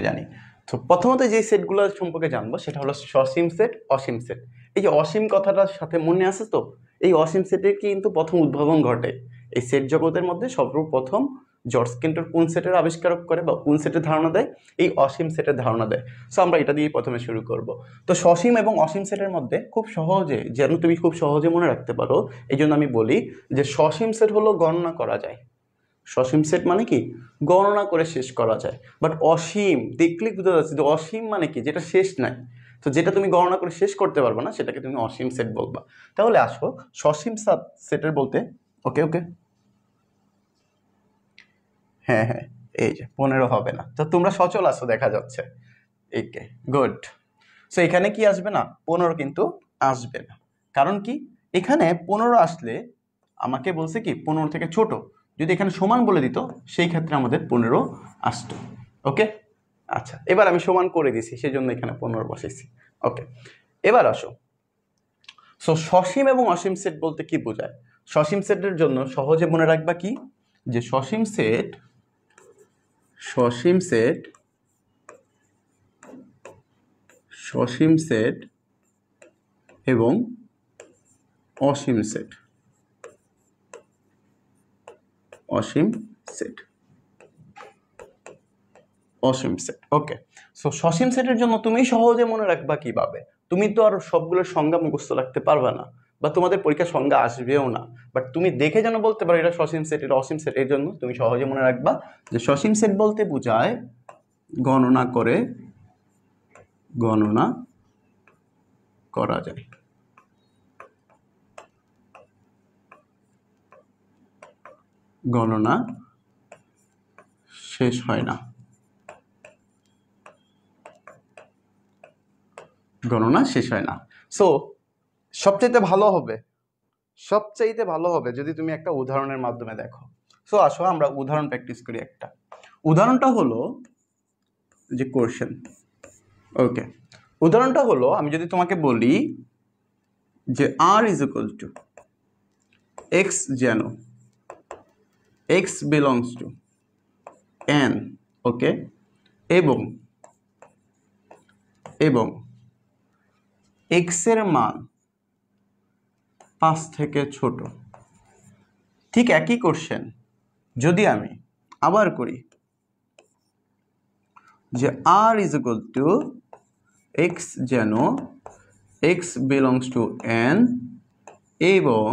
জানি, তো প্রথমত যে সেটগুলো সম্পর্কে জানবো সেটা হলো সসীম সেট, অসীম সেট। এই যে অসীম কথাটার সাথে মনে আছে তো, এই অসীম সেটের কিন্তু প্রথম উদ্ভাবন ঘটে এই সেট জগতের মধ্যে। সর্বপ্রথম জর্জ কেন্টর কোন সেটের আবিষ্কার করে বা কোন সেটের ধারণা দেয়? এই অসীম সেটের ধারণা দেয়। সো আমরা এটা দিয়ে প্রথমে শুরু করব। তো সসীম এবং অসীম সেটের মধ্যে খুব সহজে, যেন তুমি খুব সহজে মনে রাখতে পারো, এই জন্য আমি বলি যে সসীম সেট হলো গণনা করা যায়। সসীম সেট মানে কি? গণনা করে শেষ করা যায়। বাট অসীম দেখলে বুঝা যাচ্ছে যে অসীম মানে কি? যেটা শেষ নাই। তো যেটা তুমি গণনা করে শেষ করতে পারবে না সেটাকে তুমি অসীম সেট বলবা। তাহলে আসো সসীম সেটের বলতে, ওকে ওকে, হ্যাঁ হ্যাঁ, এই যে 15 হবে না, তো তোমরা সচল আছো দেখা যাচ্ছে। একে, গুড। সো এখানে কি আসবে না, 15 কিন্তু আসবে না। কারণ কি, এখানে 15 আসলে আমাকে বলছে কি 15 থেকে ছোট, যদি এখানে সমান বলে দিত সেই ক্ষেত্রে আমাদের 15 আসতো। ওকে, আচ্ছা এবার আমি সমান করে দিছি, সেই জন্য এখানে 15 বসাইছি। ওকে, এবার আসো। সো সসীম এবং অসীম সেট বলতে কি বোঝায়? সসীম সেটের জন্য সহজে মনে রাখবা কি, যে সসীম সেট এবং অসীম সেট ওকে। সো সসীম সেটের জন্য তুমি সহজে মনে রাখবা কিভাবে? তুমি তো আর সবগুলোর সংজ্ঞা মুখস্থ রাখতে পারবে না, বা তোমাদের পরীক্ষার সংজ্ঞা আসবেও না, বাট তুমি দেখে যেন বলতে পারো এটা সসীম সেট, এটা অসীম সেট। এর জন্য তুমি সহজে মনে রাখবা যে সসীম সেট বলতে বোঝায় গণনা করা যায়। গণনা শেষ হয় না। সো সবচাইতে ভালো হবে যদি তুমি একটা উদাহরণের মাধ্যমে দেখো। সো আসো আমরা উদাহরণ প্র্যাকটিস করি একটা। উদাহরণটা হলো যে কোশ্চেন। ওকে, উদাহরণটা হলো আমি যদি তোমাকে বলি যে r is equal two x, যেন x বিলংস টু n, ওকে, এবং x এর মান 5 থেকে ছোট। ঠিক একই কোশ্চেন যদি আমি আবার করি যে r is equal two x, যেন x বিলংস টু n এবং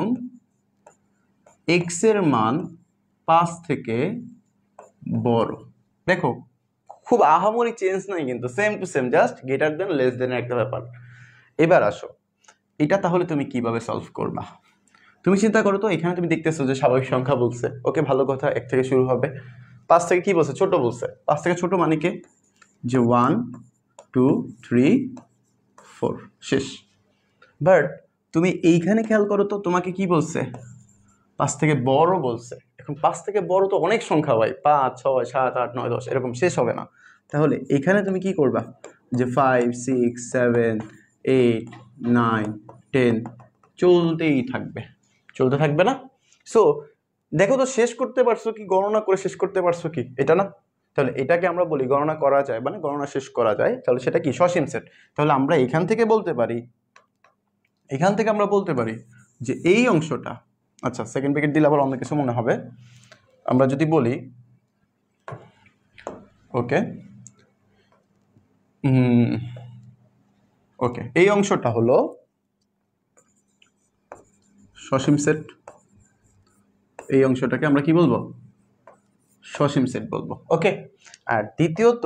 x এর মান 5 থেকে বড়। দেখো খুব আহামরি চেঞ্জ নাই কিন্তু, same to same, just greater than less than একটা ব্যাপার। এবার আসো এটা তাহলে তুমি কিভাবে সলভ করবা? তুমি চিন্তা করো তো, এখানে তুমি দেখতেছো যে স্বাভাবিক সংখ্যা বলছে, ওকে ভালো কথা, 1 থেকে শুরু হবে। 5 থেকে কি বলছে? ছোট বলছে। 5 থেকে ছোট মানে কি, যে 1 2 3 4 শেষ। বাট তুমি এইখানে খেয়াল করো তো, তোমাকে কি বলছে? 5 থেকে বড় বলছে। এখন 5 থেকে বড় তো অনেক সংখ্যা ভাই, 5 6 7 8 9 10 এরকম শেষ হবে না। তাহলে এখানে তুমি কি করবা, যে 5 6 7 8 9 10 চলতে থাকবে না? সো দেখো তো শেষ করতে পারছো কি, গণনা করে শেষ করতে পারছো কি, এটা না? তাহলে এটাকে আমরা বলি গণনা করা যায়, মানে গণনা শেষ করা যায়। তাহলে সেটা কি? সসীম সেট। তাহলে আমরা এখান থেকে আমরা বলতে পারি যে এই অংশটা, আচ্ছা সেকেন্ড ব্র্যাকেট দিলে আবার অন্য কিছু মনে হবে। আমরা যদি বলি ওকে এই অংশটা হলো সসীম সেট, এই অংশটাকে আমরা কি বলবো? সসীম সেট বলবো। ওকে, আর দ্বিতীয়ত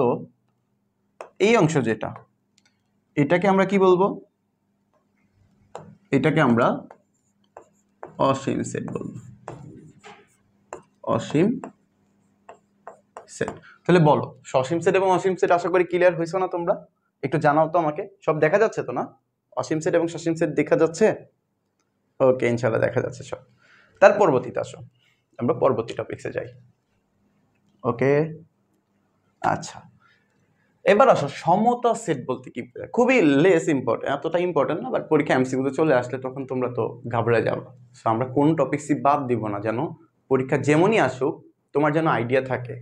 এই অংশ যেটা, এটাকে আমরা কি বলবো? এটাকে আমরা অসীম সেট বলবো। অসীম সেট। তাহলে বলো সসীম সেট এবং অসীম সেট আশা করি ক্লিয়ার হয়েছে না তোমরা? একটু জানাও তো আমাকে, সব দেখা যাচ্ছে তো না? অসীম সেট এবং সসীম সেট দেখা যাচ্ছে? ওকে, ইনশাআল্লাহ দেখা যাচ্ছে সব। তার পরবর্তীতে আসো, আমরা পরবর্তী টপিকসে যাই। ওকে, আচ্ছা এবার আসো সমতা সেট বলতে কি? খুবই লেস ইম্পর্টেন্ট, এতটা ইম্পর্টেন্ট না, বাট পরীক্ষা এমসিকিউতে চলে আসলে তখন তোমরা তো ঘাবড়ে যাবে। সো আমরা কোন টপিকসই বাদ দিব না, যেন পরীক্ষা যেমনই আসুক তোমার যেন আইডিয়া থাকে।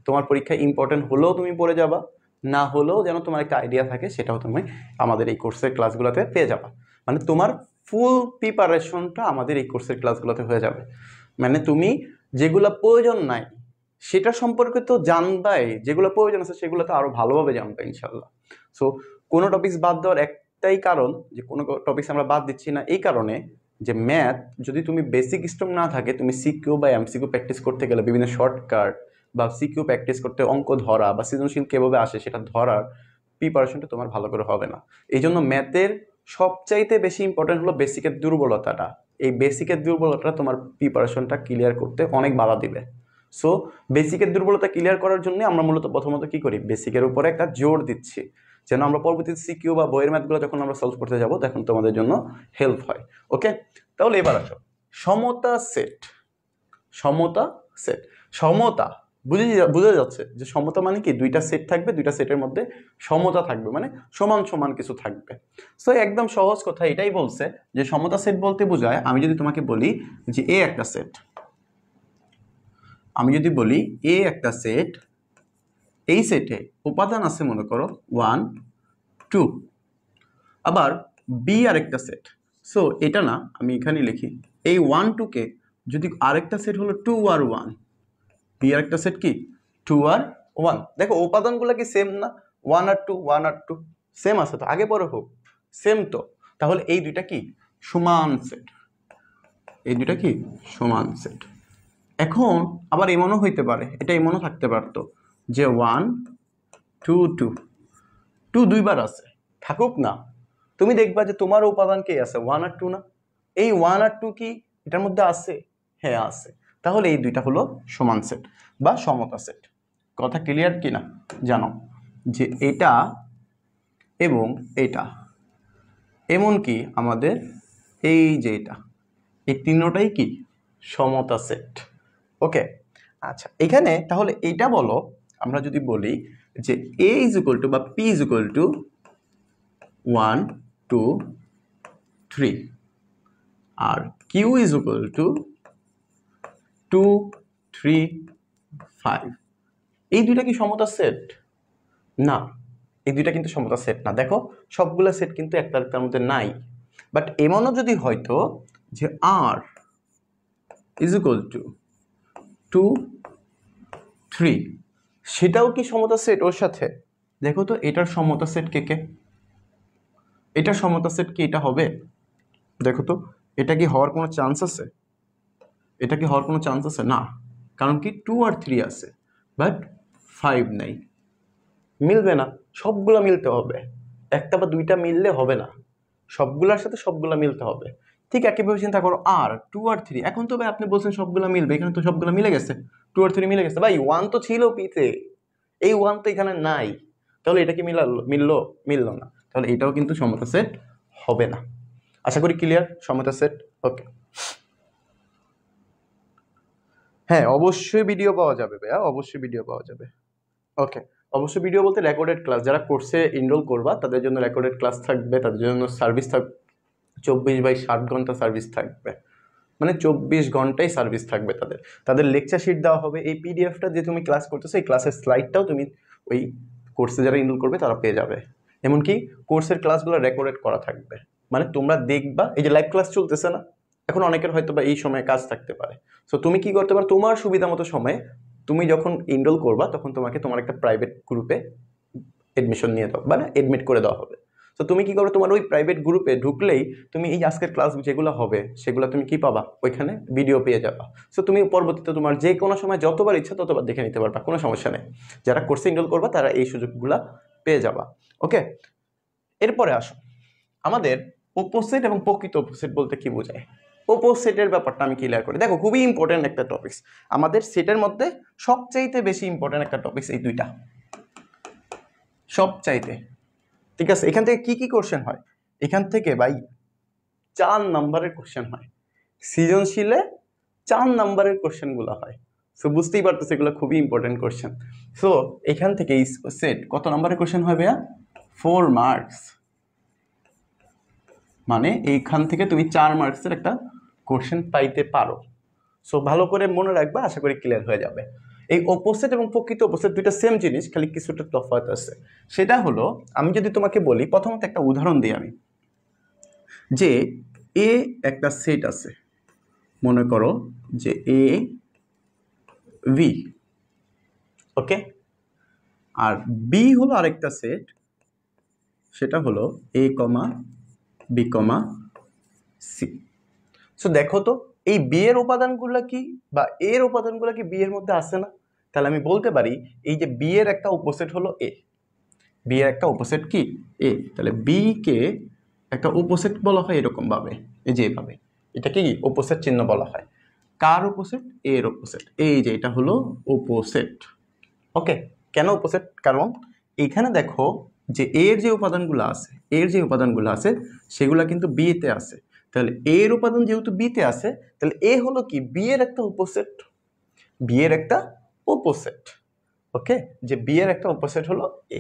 তোমার পরীক্ষা ইম্পর্টেন্ট হলেও তুমি পড়ে যাবা, না হলেও যেন তোমার একটা আইডিয়া থাকে, সেটাও তুমি আমাদের এই কোর্সের ক্লাসগুলোতে পেয়ে যাবা। মানে তোমার ফুল প্রিপারেশনটা আমাদের এই কোর্সের ক্লাসগুলোতে হয়ে যাবে। মানে তুমি যেগুলো প্রয়োজন নাই সেটা সম্পর্কে তো জানবাই, যেগুলো প্রয়োজন আছে সেগুলো তো আরো ভালোভাবে জানবে ইনশাল্লাহ। সো কোনো টপিকস বাদ দেওয়ার একটাই কারণ, যে কোনো টপিকস আমরা বাদ দিচ্ছি না এই কারণে যে ম্যাথ যদি তুমি বেসিক স্ট্রং না থাকে, তুমি সিকিউ বা এমসিকিউ প্র্যাকটিস করতে গেলে বিভিন্ন শর্টকাট বা সিকিউ প্র্যাকটিস করতে অঙ্ক ধরা বা সৃজনশীল কিভাবে আসে সেটা ধরার প্রিপারেশনটা তোমার ভালো করে হবে না। এই জন্য ম্যাথের সবচাইতে বেশি ইম্পর্টেন্ট হলো বেসিকের দুর্বলতাটা। এই বেসিকের দুর্বলতাটা তোমার প্রিপারেশনটা ক্লিয়ার করতে অনেক বাধা দিবে। সো বেসিকের দুর্বলতা ক্লিয়ার করার জন্য আমরা মূলত প্রথমত কি করি, বেসিকের উপরে একটা জোর দিচ্ছি, যেন আমরা পরবর্তীতে সিকিউ বা বইয়ের ম্যাথগুলো যখন আমরা সলভ করতে যাব তখন তোমাদের জন্য হেল্প হয়। ওকে, তাহলে এবার আসো সমতা সেট। সমতা সেট, সমতা বোঝা যাচ্ছে যে সমতা মানে কি দুইটা সেট থাকবে, দুইটা সেটের মধ্যে সমতা থাকবে, মানে সমান সমান কিছু থাকবে। সো একদম সহজ কথা এটাই বলছে যে সমতা সেট বলতে বোঝায়, আমি যদি তোমাকে বলি যে এ একটা সেট, আমি যদি বলি এ একটা সেট, এই সেটে উপাদান আছে মনে করো 1 2, আবার বি আরেকটা সেট। সো এটা না, আমি এখানে লিখি এই 1 2 কে যদি আরেকটা সেট হলো 2 আর 1, বি আরেকটা সেট কি 2 আর 1। দেখো উপাদানগুলো কি সেম না, 1 আর 2 1 আর 2 সেম আছে তো, আগে পরে হোক সেম তো, তাহলে এই দুইটা কি সমান সেট, এই দুইটা কি সমান সেট। এখন আবার এমনও হইতে পারে, এটা এমনও থাকতে পারতো যে 1 2 2 2 দুইবার আছে, থাকুক না, তুমি দেখবা যে তোমার উপাদান কে আছে 1 আর 2 না, এই 1 আর 2 কি এটার মধ্যে আছে, হ্যাঁ আছে, তাহলে এই দুইটা হলো সমান সেট বা সমতা সেট। কথা ক্লিয়ার কিনা জানো, যে এটা এবং এটা, এমনকি আমাদের এই যে এটা, এই তিনটাই কি সমতা সেট। ওকে, আচ্ছা এখানে তাহলে এইটা বলো, আমরা যদি বলি যে a ইজ ইকুয়াল টু বা p ইজ ইকুয়াল টু 1 2 3 আর q ইজ ইকুয়াল টু 2 3 5, এই দুইটা কি সমতা সেট? না, এই দুইটা কিন্তু সমতা সেট না। দেখো সবগুলা সেট কিন্তু একটার মধ্যে নাই, বাট এমনও যদি হয়তো যে r ইজ ইকুয়াল টু 2 3, সেটাও কি সমতা সেট ওর সাথে? দেখো তো এটার সমতা সেট কে কে, এটার সমতা সেট কি এটা হবে? দেখো তো এটা কি হওয়ার কোনো চান্স আছে? এটা কি হওয়ার কোনো চান্স আছে? না, কারণ কি 2 আর 3 আছে বাট 5 নাই, মিলবে না, সবগুলা মিলতে হবে, একটা বা দুইটা মিললে হবে না, সবগুলার সাথে সবগুলা মিলতে হবে। ঠিক একইভাবে চিন্তা করো আর 2 আর 3, এখন তো ভাই আপনি বলছেন সবগুলা মিলবে, এখানে তো সবগুলা মিলে গেছে, 2 আর 3 মিলে গেছে, ভাই 1 তো ছিল পিতে, এই 1 তো এখানে নাই, তাহলে এটা কি মিললো? মিললো না, তাহলে এটাও কিন্তু সমতা সেট হবে না। আশা করি ক্লিয়ার সমতা সেট। ওকে, হ্যাঁ অবশ্যই ভিডিও পাওয়া যাবে ভাইয়া, অবশ্যই ভিডিও পাওয়া যাবে। ওকে, অবশ্যই ভিডিও বলতে রেকর্ডেড ক্লাস, যারা কোর্সে এনরোল করবা তাদের জন্য রেকর্ডেড ক্লাস থাকবে, তাদের জন্য সার্ভিস থাকবে 24/7 সার্ভিস থাকবে, মানে 24 ঘন্টাই সার্ভিস থাকবে তাদের, তাদের লেকচার শিট দেওয়া হবে, এই পিডিএফটা যে তুমি ক্লাস করতেছো এই ক্লাসের স্লাইডটাও তুমি ওই কোর্সে যারা এনরোল করবে তারা পেয়ে যাবে, এমনকি কোর্সের ক্লাসগুলো রেকর্ডেড করা থাকবে, মানে তোমরা দেখবা এই যে লাইভ ক্লাস চলতেছে না, এখন অনেকের হয়তো বা এই সময় কাজ থাকতে পারে, সো তুমি কি করতে পারো তোমার সুবিধা মতো সময়ে তুমি যখন এনরোল করবা তখন তোমাকে তোমার একটা প্রাইভেট গ্রুপে এডমিশন নিয়ে দাও, মানে এডমিট করে দেওয়া হবে। তো তুমি কি করো, তোমার ওই প্রাইভেট গ্রুপে ঢুকলেই তুমি এই আজকের ক্লাস যেগুলো হবে সেগুলো তুমি কি পাবা, ওইখানে ভিডিও পেয়ে যাবা। সো তুমি পরবর্তীতে তোমার যে কোনো সময় যতবার ইচ্ছা ততবার দেখে নিতে পারবা, কোনো সমস্যা নেই। যারা কোর্সে এনরোল করবা তারা এই সুযোগগুলা পেয়ে যাবা। ওকে, এরপরে আসো আমাদের অপোজিট এবং প্রকৃত অপোজিট বলতে কি বোঝায়। অপোজিটের ব্যাপারটা আমি ক্লিয়ার করি, দেখো খুবই ইম্পর্টেন্ট একটা টপিক, আমাদের সেটের মধ্যে সবচাইতে বেশি ইম্পর্টেন্ট একটা টপিক এই দুইটা, সবচাইতে। ঠিক আছে, এখান থেকে কি কি কোশ্চেন হয়? এখান থেকে ভাই 4 নাম্বারের কোশ্চেন হয়, সৃজনশীলে 4 নাম্বারের কোশ্চেনগুলো হয়। সো বুঝতেই পারতেছে এগুলো খুবই ইম্পর্টেন্ট কোশ্চেন। সো এখান থেকে এই সেট কত নাম্বারের কোশ্চেন হয় ভাইয়া? 4 মার্কস, মানে এইখান থেকে তুমি 4 মার্কসের একটা কোশ্চেন পাইতে পারো। সো ভালো করে মনে রাখবা, আশা করি ক্লিয়ার হয়ে যাবে। এই অপোজিট এবং প্রকৃত অপোজিট দুইটা সেম জিনিস, খালি কিছুটা তফাৎ আছে। সেটা হলো, আমি যদি তোমাকে বলি, প্রথমত একটা উদাহরণ দিই আমি, যে এ একটা সেট আছে, মনে করো যে A V, okay, R B হলো আরেকটা সেট, সেটা হলো এ comma B comma C. So দেখো তো এই বি এর উপাদানগুলো কি বা এর উপাদানগুলো কি বি এর মধ্যে আছে না? তাহলে আমি বলতে পারি এই যে বি এর একটা অপোজিট হলো এ, বি এর একটা অপোজিট কি এ, তাহলে বি কে একটা অপোজিট বলা হয় এরকম ভাবে, এই যে এইভাবে, এটা কি অপোজিট চিহ্ন বলা হয়। কার অপোজিট? এর অপোজিট, এই যে এটা হলো অপোজিট। ওকে, কেন অপোজিট? কারণ এইখানে দেখো যে এর যে উপাদানগুলো আছে সেগুলা কিন্তু বি তে আছে। তাহলে এ এর উপাদান যেহেতু বি তে আছে, তাহলে এ হলো কি বি এর একটা অপোজিট, বি এর একটা অপোজিট। ওকে, যে বি এর একটা অপোজিট হলো এ।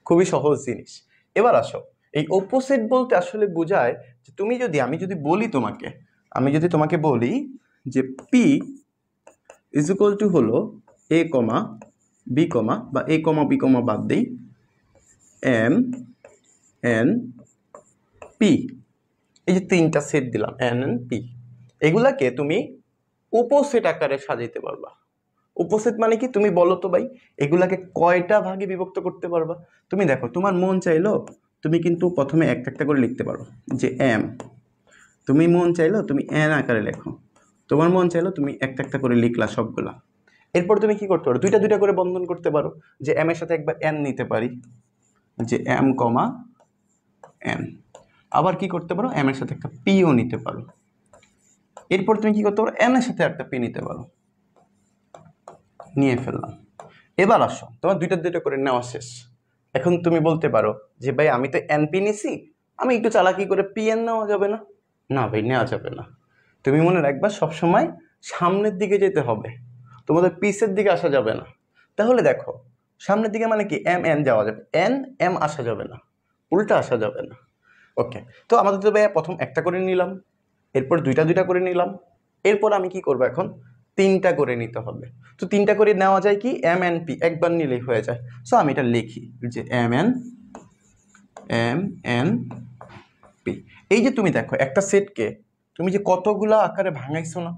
খুবই সহজ জিনিস। এবার আসো, এই অপোজিট বলতে আসলে বোঝায় যে তুমি যদি আমি যদি তোমাকে বলি যে পি ইজ ইকুয়াল টু হলো এ কমা বি কমা, বা এ কমা বি কমা বাদ দেই, এম এন পি, এই যে তিনটা সেট দিলাম এন এন পি, এগুলাকে তুমি উপসেট আকারে সাজাইতে পারবা। উপসেট মানে কি তুমি বলো তো ভাই, এগুলাকে কয়টা ভাগে বিভক্ত করতে পারবা? তুমি দেখো, তোমার মন চাইলো তুমি কিন্তু প্রথমে একটা একটা করে লিখতে পারো যে এম, তুমি মন চাইলো তুমি এন আকারে লেখো, তোমার মন চাইলো তুমি একটা একটা করে লিখলা সবগুলা। এরপর তুমি কি করতে পারো, দুইটা দুইটা করে বন্ধন করতে পারো, যে এম এর সাথে একবার এন নিতে পারি, যে এম কমা এন। আবার কি করতে পারো, এম এর সাথে একটা পিও নিতে পারো। এরপর তুমি কি করতে পারো, এন এর সাথে একটা পি নিতে পারো। নিয়ে ফেললাম। এবার আসো, তোমার দুইটা দুইটা করে নেওয়া শেষ। এখন তুমি বলতে পারো যে ভাই আমি তো এনপি নিছি, আমি একটু চালাকি করে পিএন নেওয়া যাবে না? না ভাই, নেওয়া যাবে না। তুমি মনে রাখবা সবসময় সামনের দিকে যেতে হবে, তোমাদের পিসের দিকে আসা যাবে না। তাহলে দেখো, সামনের দিকে মানে কি, এম এন যাওয়া যাবে, এন এম আসা যাবে না, উল্টা আসা যাবে না। ওকে, তো আমাদের তো ভাই প্রথম একটা করে নিলাম, এরপর দুইটা দুইটা করে নিলাম, এরপর আমি কি করব, এখন তিনটা করে নিতে হবে। তো তিনটা করে নেওয়া যায় কি, এম এন পি একবার নিলেই হয়ে যায়। সো আমি এটা লিখি যে এম এন পি। এই যে তুমি দেখো একটা সেটকে তুমি যে কতগুলা আকারে ভাঙাইছো না,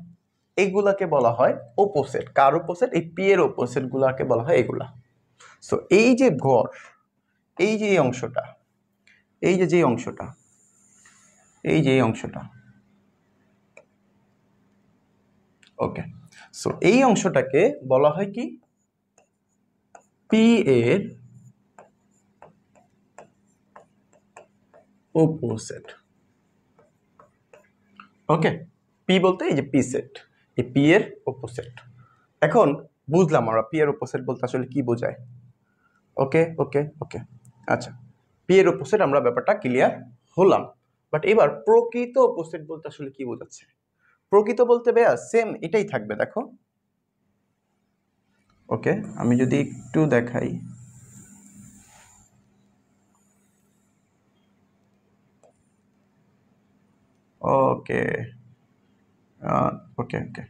এইগুলাকে বলা হয় অপোসেট। কার অপোসেট? এই পি এর অপোসেট গুলাকে বলা হয় এগুলা। সো এই যে গড়, এই যে এই অংশটা, এই যে যে অংশটা, এই যে এই অংশটা, ওকে, সো এই অংশটাকে বলা হয় কি, পি এর অপোজিট। ওকে, পি বলতে এই যে পি সেট, এই পি এর অপোজিট। এখন বুঝলাম আমরা পি এর অপোজিট বলতে আসলে কি বোঝায়। ওকে ওকে ওকে, আচ্ছা, পি এর অপোজিট আমরা ব্যাপারটা ক্লিয়ার হলাম। বাট এবার প্রকৃত অপোজিট বলতে আসলে কি বোঝাচ্ছে? প্রকৃত বলতে ভাইয়া সেম এটাই থাকবে, দেখো। ওকে, আমি যদি একটু দেখাই, ওকে ওকে ওকে,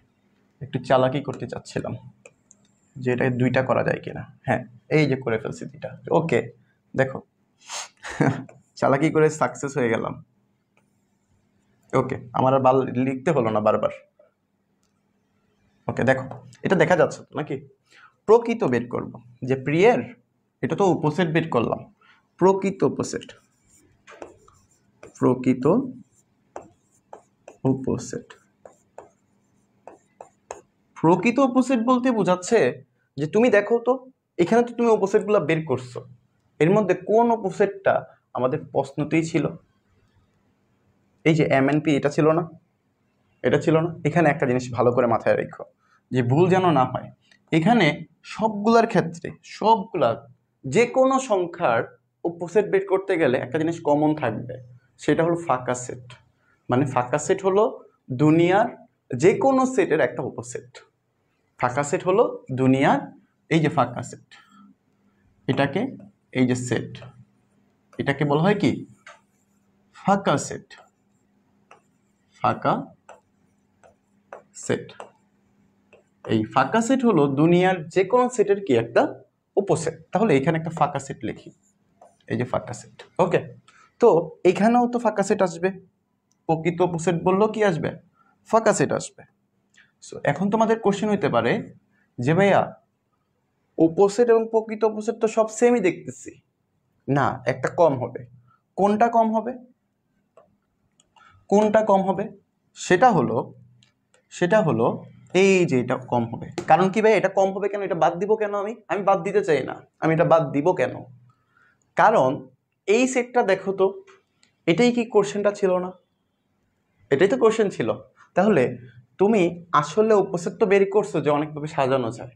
একটু চালাকি করতে চাচ্ছিলাম যে এটা দুইটা করা যায় কিনা। হ্যাঁ, এই যে করে ফেলছি দুইটা। ওকে, দেখো চালাকি করে সাকসেস হয়ে গেলাম। ওকে, আমার আর লিখতে হলো না বারবার। ওকে, দেখো এটা দেখা যাচ্ছে তো নাকি? প্রকৃত বের করব, যে প্রিয়ের, এটা তো অপোজিট বের করলাম, প্রকৃত অপোজিট, প্রকৃত অপোজিট। প্রকৃত অপোজিট বলতে বোঝাচ্ছে যে তুমি দেখো তো, এখানে তো তুমি অপোজিট গুলা বের করছো, এর মধ্যে কোন অপোজিটটা আমাদের প্রশ্নতেই ছিল? এই যে এম এন পি, এটা ছিল না? এটা ছিল না? এখানে একটা জিনিস ভালো করে মাথায় রেখো, যে ভুল যেন না হয়। এখানে সবগুলার ক্ষেত্রে, সবগুলা যে কোনো সংখ্যার অপোজিট বের করতে গেলে একটা জিনিস কমন থাকবে, সেটা হলো ফাঁকা সেট। মানে ফাঁকা সেট হলো দুনিয়ার যে কোনো সেটের একটা অপোজিট। ফাঁকা সেট হলো দুনিয়ার, এই যে ফাঁকা সেট, এটাকে, এই যে সেট, এটাকে বলা হয় কি, ফাঁকা সেট। ফাঁকা সেট, এই ফাঁকা সেট হলো দুনিয়ার যে কোনো সেটের কি একটা উপসেট। তাহলে এখানে একটা ফাঁকা সেট লিখি, এই যে ফাঁকা সেট। ওকে, তো এখানেও তো ফাঁকা সেট আসবে, প্রকৃত উপসেট বললেও কি আসবে, ফাঁকা সেট আসবে। সো এখন তোমাদের কোশ্চেন হইতে পারে যে ভাইয়া উপসেট এবং প্রকৃত উপসেট তো সব সেমই দেখতেছি, না একটা কম হবে। কোনটা কম হবে? কোনটা কম হবে? সেটা হলো এই যে এটা কম হবে। কারণ কি ভাই, এটা কম হবে কেন? এটা বাদ দিব কেন? আমি বাদ দিতে চাই না, আমি এটা বাদ দিব কেন? কারণ এই সেটটা দেখো তো, এটাই কি কোশ্চেনটা ছিল না? এটাই তো কোশ্চেন ছিল। তাহলে তুমি আসলে উপসেট তো বের করছো যে অনেকভাবে সাজানো যায়,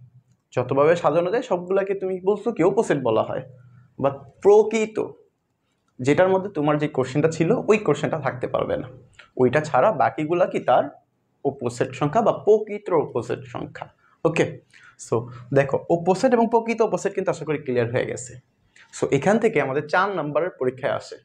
যতভাবে সাজানো যায় সবগুলাকে তুমি বলছো কি অপোজিট বলা হয়। বা প্রকৃত, যেটার মধ্যে তোমার যে কোশ্চেনটা ছিল ওই কোশ্চেনটা থাকতে পারবে না। ওইটা ছাড়া বাকিগুলা কি তার অপোজিট সংখ্যা বা প্রকৃত অপোজিট সংখ্যা। ওকে, সো দেখো অপোজিট এবং প্রকৃত অপোজিট কিন্তু আশা করি ক্লিয়ার হয়ে গেছে। সো এখান থেকে আমাদের 4 নম্বরের পরীক্ষায় আসে,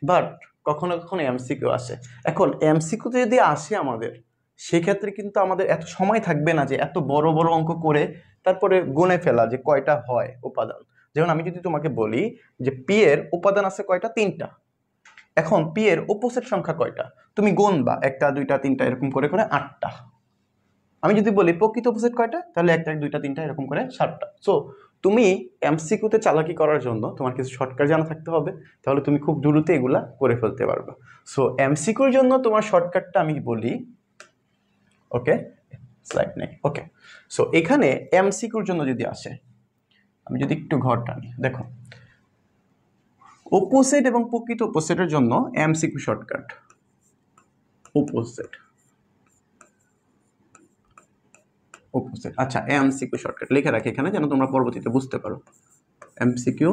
বাট কখনো কখনো এমসিকিউ আসে। এখন এমসিকিউতে যদি আসে আমাদের, সেক্ষেত্রে কিন্তু আমাদের এত সময় থাকবে না যে এত বড় বড় অঙ্ক করে তারপরে গুনে ফেলা যে কয়টা হয় উপাদান। যেমন আমি যদি তোমাকে বলি যে পি এর উপাদান আছে কয়টা, 3টা। এখন পি এর অপোজিট সংখ্যা কয়টা, তুমি গুনবা 1টা 2টা 3টা এরকম করে করে 8টা। আমি যদি বলি প্রকৃত অপোজিট কয়টা, তাহলে 1টা 2টা 3টা এরকম করে 7টা। সো তুমি এমসিকিউতে চালাকি করার জন্য তোমার কিছু শর্টকাট জানা থাকতে হবে, তাহলে তুমি খুব দ্রুত এগুলা করে ফেলতে পারবে। সো এমসিকিউর জন্য তোমার শর্টকাটটা আমি বলি। ওকে, স্লাইড নেই। ওকে, সো এখানে এমসিকিউর জন্য যদি আসে, আমি যদি একটু ঘর টানি, দেখো অপোজিট এবং প্রকৃত অপোজিটের জন্য এমসিকিউ শর্টকাট অপোজিট অপোজিট। আচ্ছা, এমসিকিউ শর্টকাট লিখে রাখি এখানে যেন তোমরা পরবর্তীতে বুঝতে পারো। MCQ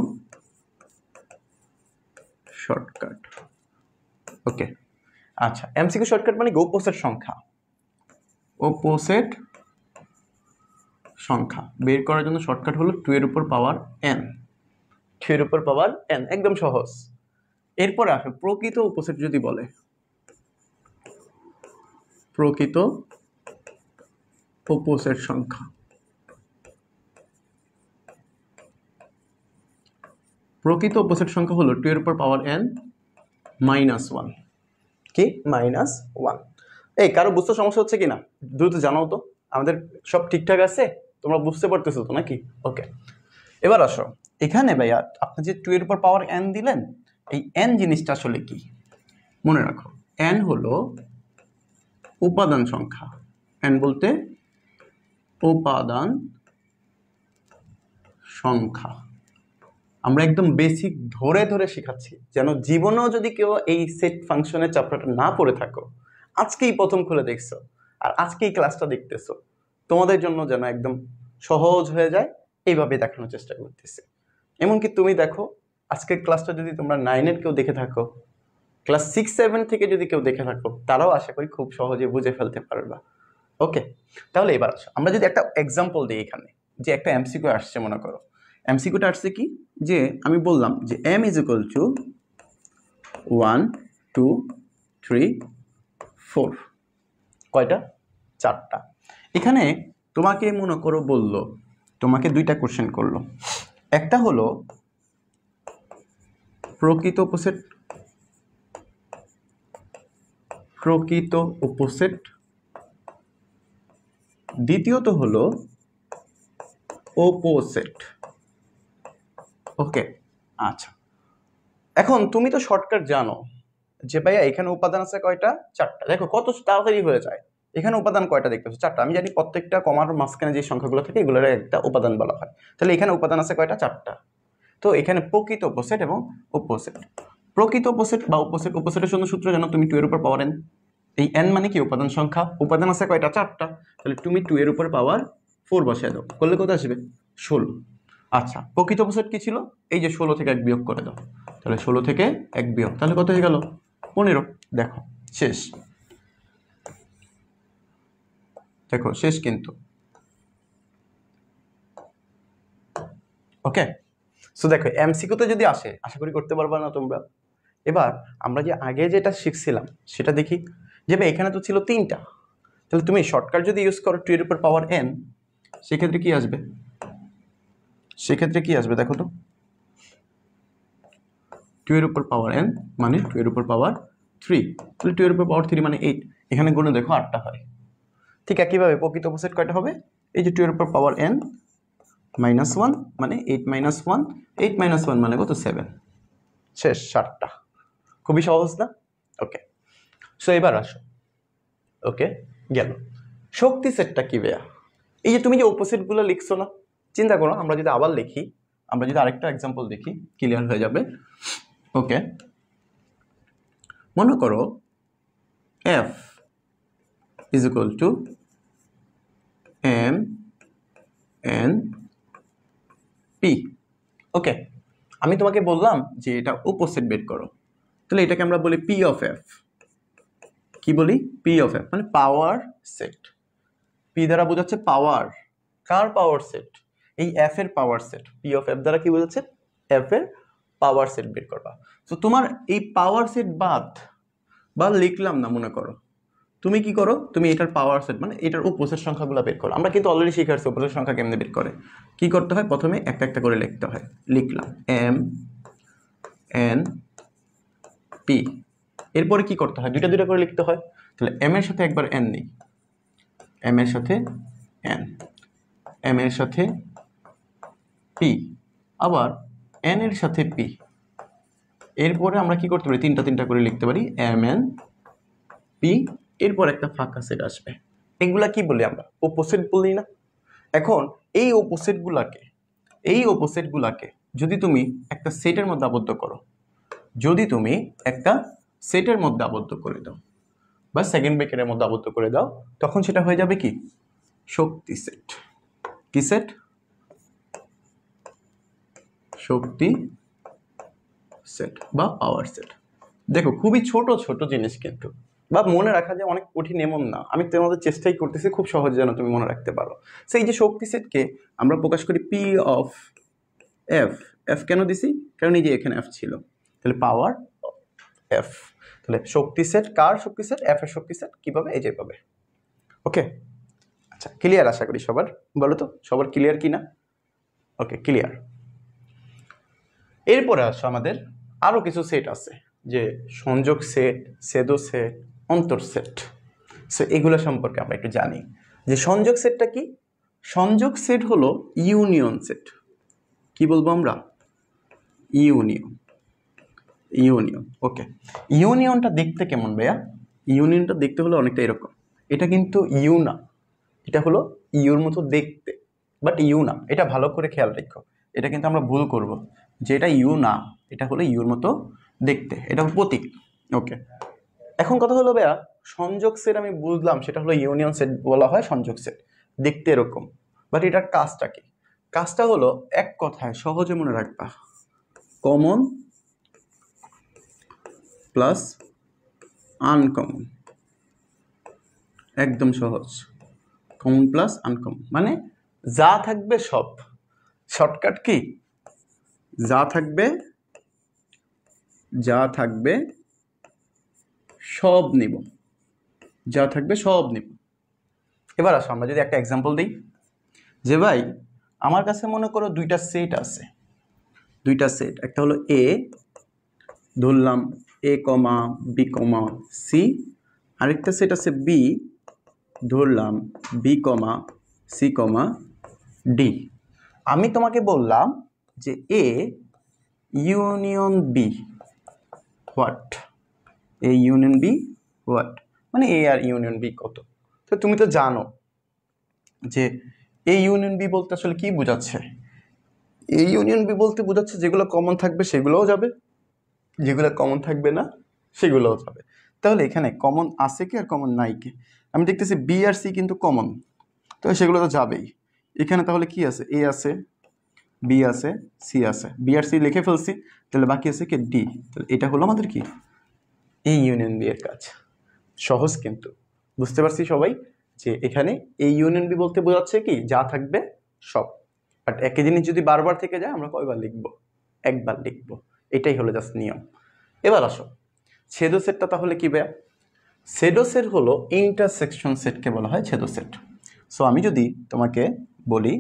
shortcut. ওকে, আচ্ছা, এমসিকিউ শর্টকাট মানে অপোজিট সংখ্যা, অপোজিট সংখ্যা বের করার জন্য শর্টকাট হলো 2 এর উপর পাওয়ার n, 2 এর উপর পাওয়ার n, একদম সহজ। এরপর আসে প্রকৃত অপোজিট। যদি বলে প্রকৃত অপোজিট সংখ্যা, প্রকৃত অপোজিট সংখ্যা হলো 2 এর উপর পাওয়ার n -1। কি -1? এই কারো বুঝতে সমস্যা হচ্ছে কিনা দ্রুত জানাও তো, আমাদের সব ঠিকঠাক আছে, তোমরা বুঝতে পারতেছো তো নাকি? ওকে, এবার আসো এখানে ভাইয়া আপনি যে 2 এর উপর পাওয়ার n দিলেন, এই n জিনিসটা আসলে কি মনে রাখো। n হলো উপাদান সংখ্যা, n বলতে উপাদান সংখ্যা। আমরা একদম বেসিক ধরে ধরে শেখাচ্ছি, যেন জীবনেও যদি কেউ এই সেট ফাংশনের চ্যাপ্টারটা না পড়ে থাকো, আজকেই প্রথম খুলে দেখছো আর আজকেই ক্লাসটা দেখতেছো, তোমাদের জন্য যেন একদম সহজ হয়ে যায়, এইভাবে দেখানোর চেষ্টা করতেছি। এমনকি তুমি দেখো আজকের ক্লাসটা যদি তোমরা 9-এর কেউ দেখে থাকো, ক্লাস 6-7 থেকে যদি কেউ দেখে থাকো, তারাও আশা করি খুব সহজে বুঝে ফেলতে পারবা। ওকে, তাহলে এবার আসো আমরা যদি একটা এক্সাম্পল দিই। এখানে যে একটা এমসিকিউ আসছে, মনে করো এমসিকিউটা আসছে কি, যে আমি বললাম যে m = 1 2 3 4, কয়টা? 4টা। এখানে তোমাকে মনে করো বললো, তোমাকে 2টা কোশ্চেন করলো। একটা হলো প্রকৃত অপোজিট, প্রকৃত অপোজিট, দ্বিতীয়ত হলো অপোজিট। ওকে, আচ্ছা, এখন তুমি তো শর্টকাট জানো যে ভাইয়া এখানে উপাদান আছে কয়টা? 4টা। দেখো কত তাড়াতাড়ি হয়ে যায়। এখানে উপাদান কয়টা দেখতেছো? 4টা। আমি জানি প্রত্যেকটা কমার মাঝখানে যে সংখ্যাগুলো থাকে এগুলোর একটা উপাদান বলা হয়। তাহলে এখানে উপাদান আছে কয়টা? 4টা। তো এখানে প্রকৃত অপোজিট এবং অপোজিট। প্রকৃত অপোজিট বা অপোজিট, অপোজিটের জন্য সূত্র জানো তুমি 2 এর উপর পাওয়ার n। এই n মানে কি? উপাদান সংখ্যা। উপাদান আছে কয়টা? 4টা। তাহলে তুমি 2 এর উপর পাওয়ার 4 বসায় দাও, করলে কত আসবে? 16। আচ্ছা, প্রকৃত অপোজিট কি ছিল? এই যে 16 থেকে 1 বিয়োগ করে দাও, তাহলে 16 থেকে 1 বিয়োগ, তাহলে কত হয়ে গেল? 15। দেখো শেষ, দেখো শেষ কিন্তু। ওকে, সো দেখো এমসিকিউতে যদি আসে আশা করি করতে পারবা না তোমরা। এবার আমরা যে আগে যেটা শিখছিলাম সেটা দেখি। যে ভাই এখানে তো ছিল 3টা, তাহলে তুমি শর্টকাট যদি ইউজ করো 2 এর উপর পাওয়ার n, সেক্ষেত্রে কি আসবে? সেক্ষেত্রে কি আসবে দেখো তো, 2 এর উপর পাওয়ার n মানে 2 এর উপর পাওয়ার 3, তাহলে 2 এর উপর পাওয়ার 3 মানে 8। এখানে গুণে দেখো 8টা হয়। ঠিক একইভাবে প্রকৃত অপোজিট কয়টা হবে? এই যে 2 এর উপর পাওয়ার n -1 মানে 8 - 1, 8 - 1 মানে কত? 7। শেষ, 7টা। খুবই সহজ না? ওকে, সো এবার আসো। ওকে, গেল। শক্তি সেটটা কি ভাইয়া? এই যে তুমি যে অপোজিটগুলো লিখছো না, চিন্তা করো আমরা যদি আবার লিখি, আমরা যদি আরেকটা এক্সাম্পল দেখি, ক্লিয়ার হয়ে যাবে। ওকে, মনে করো f = m n p। ওকে, আমি তোমাকে বললাম যে এটা উপসেট বের করো, তাহলে এটাকে আমরা বলি পি অফ এফ। কি বলি? পি অফ এফ মানে পাওয়ার সেট। পি দ্বারা বোঝাচ্ছে পাওয়ার। কার পাওয়ার সেট? এই এফ এর power set. P of F দ্বারা কি বোঝাচ্ছে? এফ এর পাওয়ার সেট বের করবা। তো তোমার এই পাওয়ার সেট বা লিখলাম না মনে করো, তুমি কি করো, তুমি এটার পাওয়ার সেট মানে এটার উপসেট সংখ্যাগুলো বের করো। আমরা কিন্তু অলরেডি শিখেছি উপসেট সংখ্যা কেমনে বের করে। কি করতে হয়? প্রথমে একটা একটা করে লিখতে হয়। লিখলাম এম এন পি, এরপরে কি করতে হয়? দুইটা দুইটা করে লিখতে হয়। তাহলে এম এর সাথে একবার এন নেই, এম এর সাথে এন, এম এর সাথে পি, আবার এন এর সাথে পি। এরপরে আমরা কি করতে পারি? তিনটা তিনটা করে লিখতে পারি, এম এন পি, এরপর একটা ফাঁকা সেট আসবে। এগুলা কি বলি আমরা? অপোজিট বলি না? এখন এই অপোজিট গুলাকে যদি তুমি একটা সেটের মধ্যে আবদ্ধ করো, যদি তুমি একটা সেটের মধ্যে আবদ্ধ করে দাও বা সেকেন্ড ব্র্যাকেটের মধ্যে আবদ্ধ করে দাও, তখন সেটা হয়ে যাবে কি? শক্তি সেট। কি সেট? শক্তি সেট বা পাওয়ার সেট। দেখো খুবই ছোট ছোট জিনিস কিন্তু, বা মনে রাখা যায় অনেক কঠিন এমন না। আমি তোমাদের চেষ্টাই করতেছি খুব সহজে যেন তুমি মনে রাখতে পারো। সেই যে শক্তি সেটকে আমরা প্রকাশ করি পি অফ এফ। এফ কেন দিছি? কারণ এই যে এখানে এফ ছিল, তাহলে পাওয়ার এফ। তাহলে শক্তি সেট কার শক্তি সেট? এফ এর শক্তি সেট। কিভাবে? এই যে পাবে। ওকে, আচ্ছা ক্লিয়ার আশা করি সবার। বলো তো সবার ক্লিয়ার কি না? Okay clear. এরপরে আসো আমাদের আরো কিছু সেট আছে, যে সংযোগ সেট, ছেদো সেট, অন্তর সেট। সো এগুলো সম্পর্কে আমরা একটু জানি যে সংযোগ সেটটা কি। সংযোগ সেট হলো ইউনিয়ন সেট। কি বলবো আমরা? ইউনিয়ন। ওকে, ইউনিয়নটা দেখতে কেমন ভাইয়া? ইউনিয়নটা দেখতে হলো অনেকটা এরকম। এটা কিন্তু ইউ না, এটা হলো ইউর মতো দেখতে, বাট ইউ না। এটা ভালো করে খেয়াল রেখো, এটা কিন্তু আমরা ভুল করব যে এটা ইউ না, এটা হলো ইউর মতো দেখতে, এটা প্রতীক। ওকে, এখন কথা হলো ভাইয়া সংযোগ সেট আমি বুঝলাম সেটা হলো ইউনিয়ন সেট বলা হয় সংযোগ সেট, দেখতে এরকম। বাট এটার কাজটা কি? কাজটা হলো এক কথায় সহজে মনে রাখবা, কমন প্লাস আনকমন। একদম সহজ, কমন প্লাস আনকমন মানে যা থাকবে সব। Shortcut key? যা থাকবে সব নিব, যা থাকবে সব নিব। এবার আসো আমরা যদি একটা এক্সাম্পল দিই, যে ভাই আমার কাছে মনে করো দুইটা সেট আছে, দুইটা সেট, একটা হলো এ, ধরলাম A comma B comma C, আরেকটা সেট আছে বি, ধরলাম B comma C comma D. আমি তোমাকে বললাম যে A union B what? A union B what? মানে এ আর ইউনিয়ন বি কত? তো তুমি তো জানো যে এ ইউনিয়ন বি বলতে আসলে কি বোঝাচ্ছে। এ ইউনিয়ন বি বলতে বোঝাচ্ছে যেগুলো কমন থাকবে সেগুলোও যাবে, যেগুলো কমন থাকবে না সেগুলোও যাবে। তাহলে এখানে কমন আছে কি আর কমন নাই কি? আমি দেখতেছি বি আর সি কিন্তু কমন, তো সেগুলো তো যাবেই। এখানে তাহলে কি আছে? এ আছে, বি আছে, সি আছে। বি আর সি লিখে ফেলছি, তাহলে বাকি আছে কি? ডি। তাহলে এটা হলো আমাদের কি? এই ইউনিয়ন বি এর কাজ। সহজ কিন্তু, বুঝতে পারছি সবাই যে এখানে এই ইউনিয়ন বি বলতে বোঝাচ্ছে কি যা থাকবে সব। বাট একই জিনিস যদি বারবার থেকে যায় আমরা কয়বার লিখবো? একবার লিখবো। এটাই হলো জাস্ট নিয়ম। এবার আসো ছেদো সেটটা তাহলে কি ভাইয়া? ছেদো সেট হলো ইন্টারসেকশন সেটকে বলা হয় ছেদো সেট। সো আমি যদি তোমাকে বলি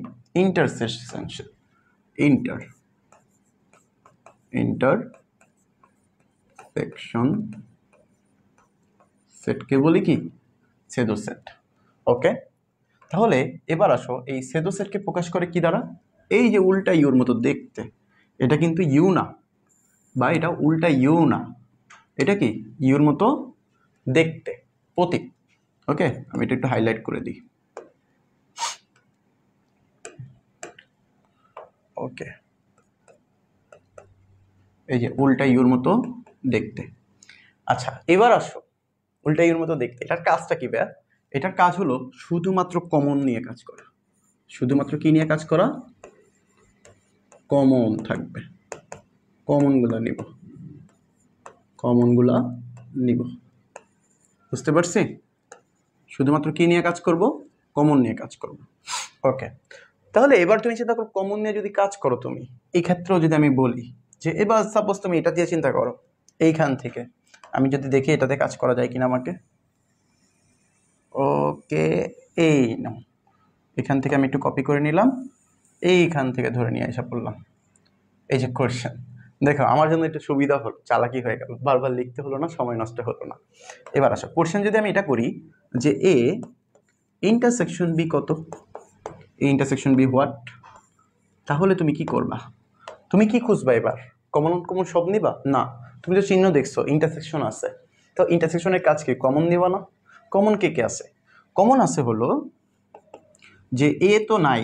ইন্টারসেকশন, ইন্টারসেকশন সেটকে বলি কি? ছেদো সেট। ওকে, তাহলে এবার আসো এই ছেদো সেটকে প্রকাশ করে কি দ্বারা? এই যে উল্টা ইউর মতো দেখতে, এটা কিন্তু ইউ না, বা এটা উল্টা ইউ না, এটা কি? ইউর মতো দেখতে, প্রতীক। ওকে, আমি এটা একটু হাইলাইট করে দিই। ওকে, এই যে উল্টা ইউর মতো দেখতে। আচ্ছা এবার আসো উল্টা ইউর মতো দেখতে, এটার কাজটা কি ভাইয়া? এটার কাজ হলো শুধুমাত্র কমন নিয়ে কাজ করা। শুধুমাত্র কি নিয়ে কাজ করা? কমন থাকবে। কমনগুলা নিব, কমনগুলা নিব। বুঝতে পারছি? শুধুমাত্র কি নিয়ে কাজ করব? কমন নিয়ে কাজ করব। ওকে, তাহলে এবার তুমি চিন্তা করো, কমন নিয়ে যদি কাজ করো তুমি, এই ক্ষেত্রেও যদি আমি বলি যে এবার সাপোজ তুমি এটা দিয়ে চিন্তা করো, এইখান থেকে আমি যদি দেখি এটাতে কাজ করা যায় কিনা আমাকে। ওকে, এই নাও, এখান থেকে আমি একটু কপি করে নিলাম, এইখান থেকে ধরে নিয়ে এসে পড়লাম। এই যে কোয়েশ্চেন, দেখো আমার জন্য একটু সুবিধা হলো, চালাকি হয়ে গেল, বারবার লিখতে হলো না, সময় নষ্ট হলো না। এবার আসো, কোয়েশ্চেন যদি আমি এটা করি যে এ ইন্টারসেকশন বি কত, এ ইন্টারসেকশন বি হোয়াট, তাহলে তুমি কি করবা? তুমি কি খুঁজবা এবার? কমন কমন সব নিবা না? তুমি তো চিহ্ন দেখছো, ইন্টারসেকশন আছে, তো ইন্টারসেকশনের কাজ কি? কমন নিবা না? কমন কে কে আছে? কমন আছে হলো যে এ তো নাই,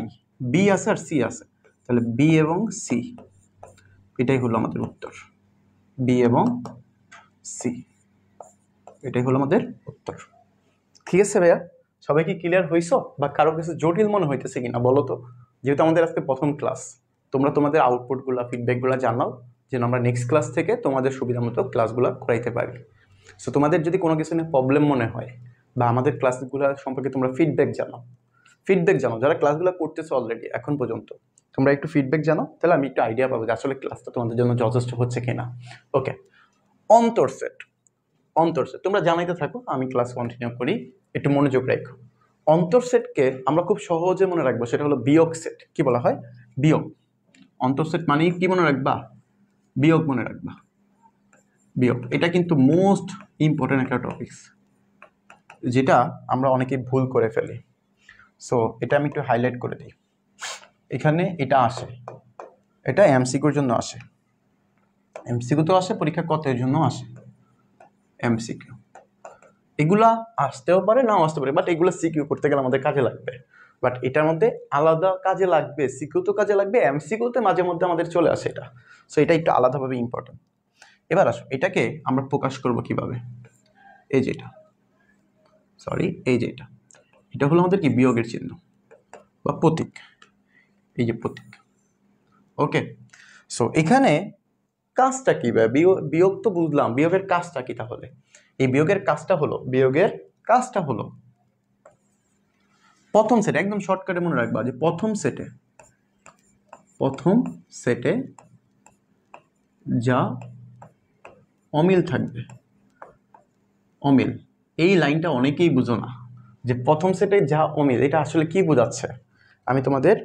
বি আছে আর সি আছে, তাহলে বি এবং সি, এটাই হলো আমাদের উত্তর। বি এবং সি, এটাই হলো আমাদের উত্তর। ঠিক আছে ভাইয়া, সবাই কি ক্লিয়ার হইছো? বা কারো কিছু জটিল মনে হইতেছে কিনা বলো তো? যেহেতু আমাদের আজকে প্রথম ক্লাস, তোমরা তোমাদের আউটপুটগুলো, ফিডব্যাকগুলো জানাও, যেন আমরা নেক্সট ক্লাস থেকে তোমাদের সুবিধা মতো ক্লাসগুলো করাইতে পারি। সো তোমাদের যদি কোনো কিছু নিয়ে প্রবলেম মনে হয়, বা আমাদের ক্লাসগুলো সম্পর্কে তোমরা ফিডব্যাক জানাও, যারা ক্লাসগুলো করতেছো অলরেডি এখন পর্যন্ত, তোমরা একটু ফিডব্যাক জানাও, তাহলে আমি একটু আইডিয়া পাবো যে আসলে ক্লাসটা তোমাদের জন্য যথেষ্ট হচ্ছে কিনা। ওকে, অন্তর সেট, অন্তর সেট তোমরা জানাইতে থাকো, আমি ক্লাস কন্টিনিউ করি, একটু মনোযোগ রাখো। অন্তর সেটকে আমরা খুব সহজে মনে রাখবো, সেটা হলো বিয়োগ সেট। কি বলা হয়? বিয়োগ। অন্তর সেট মানে কি মনে রাখবা? বিয়োগ মনে রাখবা, বিয়োগ। এটা কিন্তু মোস্ট ইম্পর্টেন্ট একটা টপিকস, যেটা আমরা অনেকে ভুল করে ফেলি। সো এটা আমি একটু হাইলাইট করে দিই। এখানে এটা আসে, এটা এমসিকিউর জন্য আসে, এমসিকিউ তো আসে, পরীক্ষা কতের জন্য আসে, এমসিকিউ। এগুলা আসতেও পারে, নাও আসতে পারে, বাট এগুলো সিকিউ করতে গেলে আমাদের কাজে লাগবে। বাট এটার মধ্যে আলাদা কাজে লাগবে, সিকিউ তো কাজে লাগবে, এমসিকিউতে মাঝে মধ্যে আমাদের চলে আসে এটা। সো এটা একটু আলাদাভাবে ইম্পর্টেন্ট। এবার আসো, এটাকে আমরা প্রকাশ করব কিভাবে? এই যেটা, সরি, এই যে এটা হলো আমাদের কি বিয়োগের চিহ্ন বা প্রতীক, এই যে প্রতীক। ওকে, সো এখানে কাজটা কি? বিয়োগ তো বুঝলাম, বিয়োগের কাজটা কি তাহলে? এই বিয়োগের কাজটা হলো, বিয়োগের কাজটা হলো প্রথম সেটে, একদম শর্টকাটে মনে রাখবা যে প্রথম সেটে যা অমিল থাকবে, অমিল, এই লাইনটা অনেকেই বুঝো না, যে প্রথম সেটে যা অমিল, এটা আসলে কি বোঝাচ্ছে? আমি তোমাদের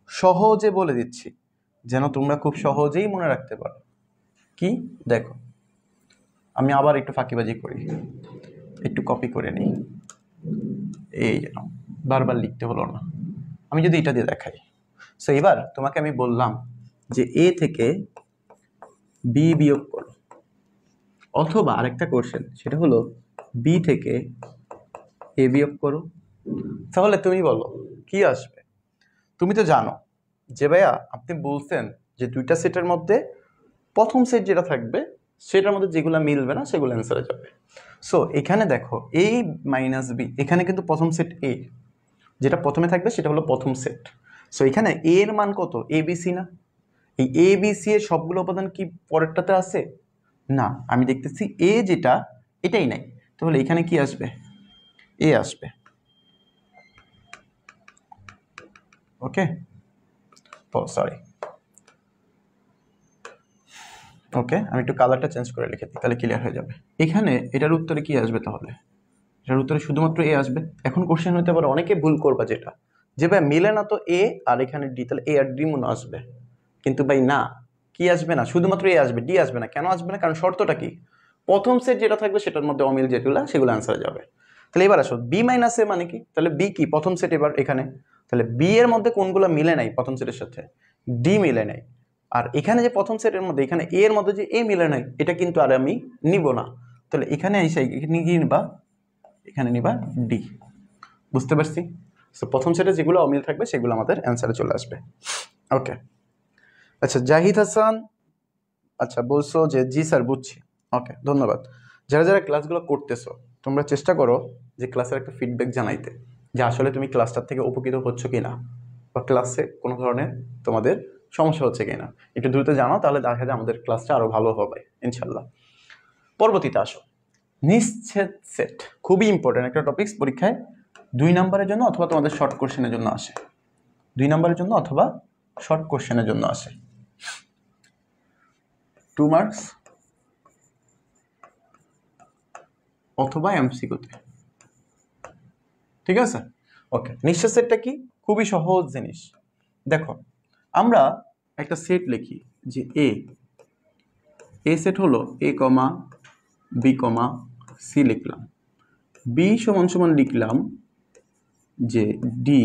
সহজে বলে দিচ্ছি, যেন তোমরা খুব সহজেই মনে রাখতে পারো। কি? দেখো, আমি আবার একটু ফাঁকিবাজি করি, একটু কপি করে নিই, এই যেন বারবার লিখতে হলো না। আমি যদি এটা দিয়ে দেখাই, সো এবার তোমাকে আমি বললাম যে এ থেকে বি বিয়োগ করো, অথবা আরেকটা কোশ্চেন, সেটা হলো বি থেকে এ বিয়োগ করো, তাহলে তুমি বলো কি আসবে? তুমি তো জানো যে ভাইয়া আপনি বলছেন যে দুইটা সেটের মধ্যে প্রথম সেট যেটা থাকবে সেটার মধ্যে যেগুলো মিলবে না সেগুলো অ্যান্সারে যাবে। সো এখানে দেখো এ মাইনাস বি, এখানে কিন্তু প্রথম সেট এ, যেটা প্রথমে থাকবে সেটা হলো প্রথম সেট। সো এখানে এ এর মান কত? এ বি সি না? এই এ বি সি এর সবগুলো উপাদান কি পরেরটাতে আছে? না, আমি দেখতেছি এ যেটা এটাই নাই, তাহলে এখানে কি আসবে? এ আসবে। ওকে, সরি, ওকে, আমি একটু কালারটা চেঞ্জ করে লিখে দিই, তাহলে ক্লিয়ার হয়ে যাবে। এখানে এটার উত্তরে কি আসবে তাহলে? এটার উত্তরে শুধুমাত্র এ আসবে। এখন কোশ্চেন হতে পারে, অনেকে ভুল করবা যেটা, যে ভাই মিলে না তো এ আর এখানে ডি, তাহলে এ আর ডি মনে আসবে, কিন্তু ভাই না, কি আসবে না, শুধুমাত্র এ আসবে, ডি আসবে না। কেন আসবে না? কারণ শর্তটা কি? প্রথম সেট যেটা থাকবে সেটার মধ্যে অমিল যেগুলো, সেগুলো অ্যান্সারে যাবে। তাহলে এবার আসো, বি মাইনাস এ মানে কি? তাহলে বি কি? প্রথম সেট এবার এখানে, তাহলে বি এর মধ্যে কোনগুলো মিলে নাই প্রথম সেটের সাথে? ডি মিলে নাই। আর এখানে যে প্রথম সেটের মধ্যে, এখানে এ এর মধ্যে যে এ মিলে নাই, এটা কিন্তু আর আমি নিব না। তাহলে এখানে এসে এখানে কি নিবা? এখানে নিবা ডি। বুঝতে পারছি? সো প্রথম সেটে যেগুলো অমিল থাকবে সেগুলো আমাদের অ্যান্সারে চলে আসবে। ওকে, আচ্ছা জাহিদ হাসান, আচ্ছা বলছো যে জি স্যার বুঝছি। ওকে, ধন্যবাদ। যারা যারা ক্লাসগুলো করতেছো, তোমরা চেষ্টা করো যে ক্লাসের একটা ফিডব্যাক জানাইতে, যে আসলে তুমি ক্লাসটার থেকে উপকৃত হচ্ছ কি না, বা ক্লাসে কোনো ধরনের তোমাদের সমস্যা হচ্ছে কিনা একটু দ্রুত জানাও, তাহলে দেখা যায় আমাদের ক্লাসটা আরো ভালো হবে ইনশাল্লাহ। পরবর্তীতে আসো, নিশ্চিত সেট। খুবই ইম্পর্টেন্ট একটা টপিকস, পরীক্ষায় 2 নম্বরের জন্য অথবা তোমাদের শর্ট কোশ্চেনের জন্য আসে, 2 নম্বরের জন্য অথবা শর্ট কোশ্চেনের জন্য আসে, 2 মার্কস অথবা এমসিকিউতে। ঠিক আছে, ওকে। নিশ্চিত সেটটা কি? খুবই সহজ জিনিস। দেখো, আমরা একটা সেট লিখি যে এ সেট হলো এ কমা বি কমা সি লিখলাম, বি সমান সমান লিখলাম যে ডি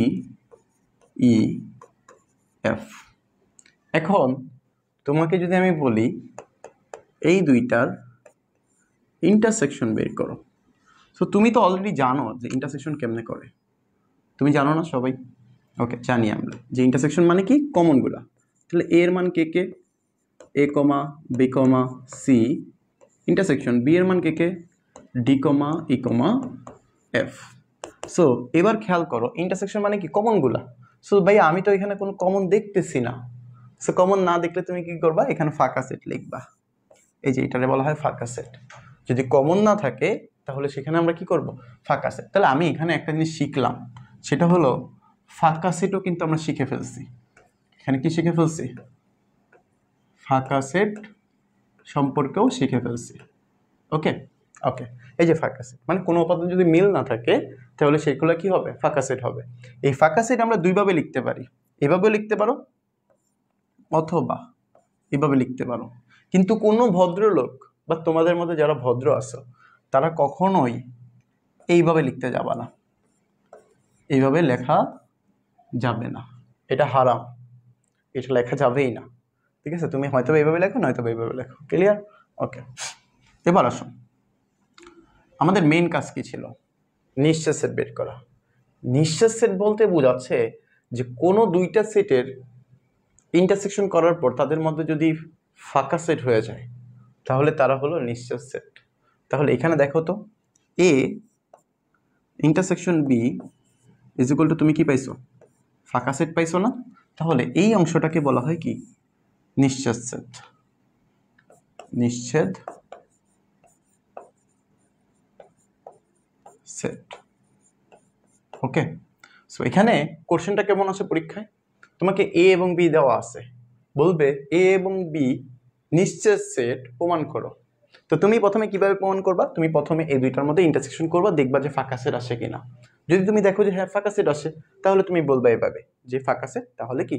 ই এফ। এখন তোমাকে যদি আমি বলি এই দুইটার ইন্টারসেকশন বের করো, তো তুমি তো অলরেডি জানো যে ইন্টারসেকশন কেমনে করে, তুমি জানো না সবাই? ওকে, জানি আমরা যে ইন্টারসেকশন মানে কি, কমনগুলা। তাহলে এ এর মান কে কে, এ comma B comma C, intersection B এর মান কে কে, ডি কমা ই কমা এফ। সো এবার খেয়াল করো, ইন্টারসেকশন মানে কি, কমনগুলা। সো ভাই আমি তো এখানে কোনো কমন দেখতেছি না, সো কমন না দেখলে তুমি কি করবা, এখানে ফাঁকা সেট লিখবা। এই যে এটারে বলা হয় ফাঁকা সেট। যদি কমন না থাকে তাহলে সেখানে আমরা কি করব, ফাঁকা সেট। তাহলে আমি এখানে একটা জিনিস শিখলাম, সেটা হলো ফাঁকা সেটও কিন্তু আমরা শিখে ফেলছি। এখানে কি শিখে ফেলছি, ফাঁকা সেট সম্পর্কেও শিখে ফেলছি। ওকে ওকে, এই যে ফাঁকা সেট মানে কোনো উপাদান যদি মিল না থাকে তাহলে সেগুলো কি হবে, ফাঁকা সেট হবে। এই ফাঁকা সেট আমরা দুইভাবে লিখতে পারি, এভাবে লিখতে পারো অথবা এভাবে লিখতে পারো। কিন্তু কোনো ভদ্রলোক বা তোমাদের মধ্যে যারা ভদ্র আছো তারা কখনোই এইভাবে লিখতে যাবে না, এইভাবে লেখা যাবে না, এটা হারাম, এটা লেখা যাবেই না। ঠিক আছে, তুমি হয়তো এইভাবে লেখো, নয়তো এইভাবে লেখো। ক্লিয়ার? ওকে, এবার আসো, আমাদের মেইন কাজ কি ছিল, নিশ্চিত সেট বের করা। নিশ্চিত সেট বলতে বোঝাচ্ছে যে কোনো দুইটা সেটের ইন্টারসেকশন করার পর তাদের মধ্যে যদি ফাঁকা সেট হয়ে যায় তাহলে তারা হলো নিশ্চিত সেট। তাহলে এখানে দেখো তো, A intersection B is equal to, তুমি কি পাইছো, ফাঁকা সেট পাইছো না? তাহলে এই অংশটাকে বলা হয় কি, নিশ্চিত সেট, নিশ্চিত সেট। ওকে, সো এখানে কোশ্চেনটা কেমন আছে পরীক্ষায়, তোমাকে এ এবং বি দেওয়া আছে, বলবে এ এবং বি নিশ্চিত সেট প্রমাণ করো। তো তুমি প্রথমে কিভাবে প্রমাণ করবা, তুমি প্রথমে এই দুইটার মধ্যে ইন্টারসেকশন করবা, দেখবা যে ফাঁকা সেট আসে কিনা। যদি তুমি দেখো যে হ্যাঁ ফাঁকা সেট আসে, তাহলে তুমি বলবা এভাবে যে ফাঁকা সেট, তাহলে কি,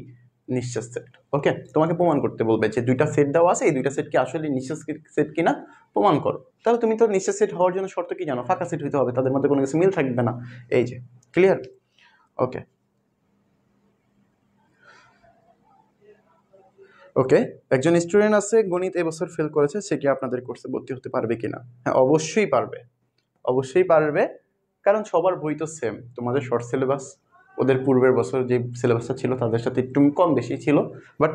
নিশ্চিত সেট। ওকে, তোমাকে প্রমাণ করতে বলবে যে দুইটা সেট দেওয়া আছে, এই দুইটা সেট কি আসলে নিশ্চিত সেট কিনা প্রমাণ করো। তাহলে তুমি তো নিশ্চিত সেট হওয়ার জন্য শর্ত কি জানো, ফাঁকা সেট হইতে হবে, তাদের মধ্যে কোনো কিছু মিল থাকবে না। এই যে ক্লিয়ার? ওকে ওকে, একজন স্টুডেন্ট আছে গণিত এবছর ফেল করেছে, সে কি আপনাদের কোর্সে ভর্তি হতে পারবে কিনা? হ্যাঁ, অবশ্যই পারবে, অবশ্যই পারবে, কারণ সবার বই তো সেম। তোমাদের শর্ট সিলেবাস, ওদের পূর্বের বছর যে সিলেবাসটা ছিল তাদের সাথে একটু কম বেশি ছিল, বাট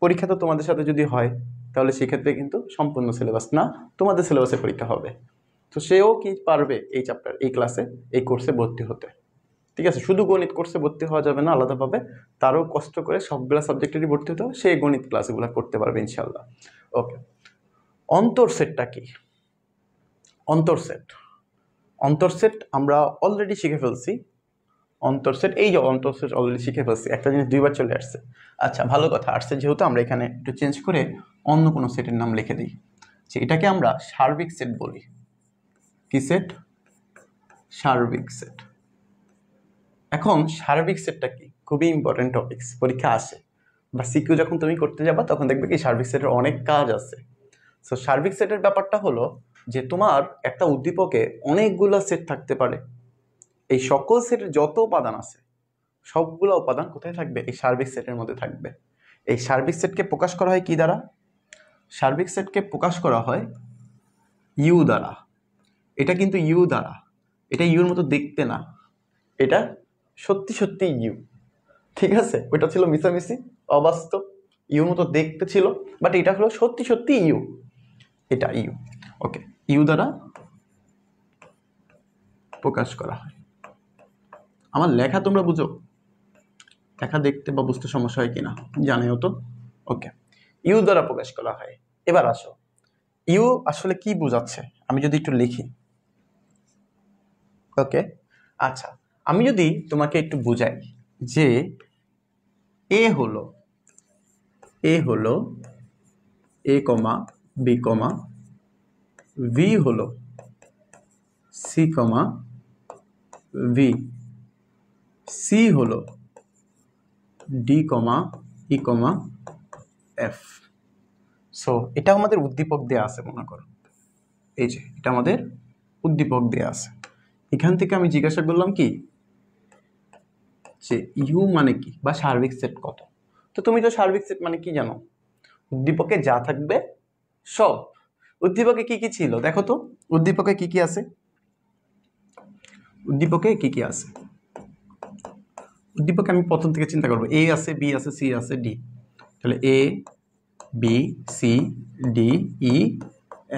পরীক্ষা তো তোমাদের সাথে যদি হয় তাহলে সেক্ষেত্রে কিন্তু সম্পূর্ণ সিলেবাস না, তোমাদের সিলেবাসে পরীক্ষা হবে। তো সেও কি পারবে এই চ্যাপ্টার, এই ক্লাসে, এই কোর্সে ভর্তি হতে। ঠিক আছে, শুধু গণিত কোর্সে ভর্তি হওয়া যাবে না, আলাদাভাবে তারও কষ্ট করে সবগুলা সাবজেক্টেরই ভর্তি হতে হবে, সেই গণিত ক্লাসগুলো করতে পারবে ইনশাল্লাহ। ওকে, অন্তর সেটটা কি? অন্তর সেট, অন্তর সেট আমরা অলরেডি শিখে ফেলছি। অন্তর সেট, এই যে অন্তর সেট অলরেডি শিখে ফেলছি, একটা জিনিস দুইবার চলে আসছে। আচ্ছা ভালো কথা, আসছে যেহেতু আমরা এখানে একটু চেঞ্জ করে অন্য কোনো সেটের নাম লিখে দিই, যে এটাকে আমরা সার্বিক সেট বলি। কি সেট? সার্বিক সেট। এখন সার্বিক সেটটা কি, খুবই ইম্পর্টেন্ট টপিকস, পরীক্ষা আসে বা সিকিউ যখন তুমি করতে যাবা তখন দেখবে কি সার্বিক সেটের অনেক কাজ আছে। সো সার্বিক সেটের ব্যাপারটা হলো যে তোমার একটা উদ্দীপকে অনেকগুলো সেট থাকতে পারে, এই সকল সেটের যত উপাদান আছে সবগুলো উপাদান কোথায় থাকবে, এই সার্বিক সেটের মধ্যে থাকবে। এই সার্বিক সেটকে প্রকাশ করা হয় কি দ্বারা, সার্বিক সেটকে প্রকাশ করা হয় ইউ দ্বারা। এটা কিন্তু ইউ দ্বারা, এটা ইউর মতো দেখতে না, এটা সত্যি সত্যি ইউ। ঠিক আছে, ওইটা ছিল মিশামিশি, অবাস্তব, ইউর মতো দেখতে ছিল, বাট এটা হলো সত্যি সত্যি ইউ, এটা ইউ। ওকে, ইউ দ্বারা প্রকাশ করা হয়। আমার লেখা তোমরা বুঝো, লেখা দেখতে বা বুঝতে সমস্যা হয় কিনা জানিও তো। ওকে, ইউ দ্বারা প্রকাশ করা হয়। এবার আসো, ইউ আসলে কি বোঝাচ্ছে আমি যদি একটু লিখি। ওকে, আচ্ছা, আমি যদি তোমাকে একটু বুঝাই যে হলো এ কমা বি কমা, ভি হলো সি কমা ভি, সি হলো ডি কমা ই কমা এফ। সো এটা আমাদের উদ্দীপক দেয়া আছে, মনে করো এই যে এটা আমাদের উদ্দীপক দেয়া আছে। এখান থেকে আমি জিজ্ঞাসা করলাম কি যে ইউ মানে কি বা সার্বিক সেট কত। তো তুমি তো সার্বিক সেট মানে কি জানো, উদ্দীপকে যা থাকবে সব। উদ্দীপকে কি কি ছিল দেখো তো, উদ্দীপকে কি কি আছে, উদ্দীপকে কি কি আছে। উদ্দীপকে আমি প্রথম থেকে চিন্তা করবো, এ আছে, বি আছে, সি আছে, ডি। তাহলে A B C D E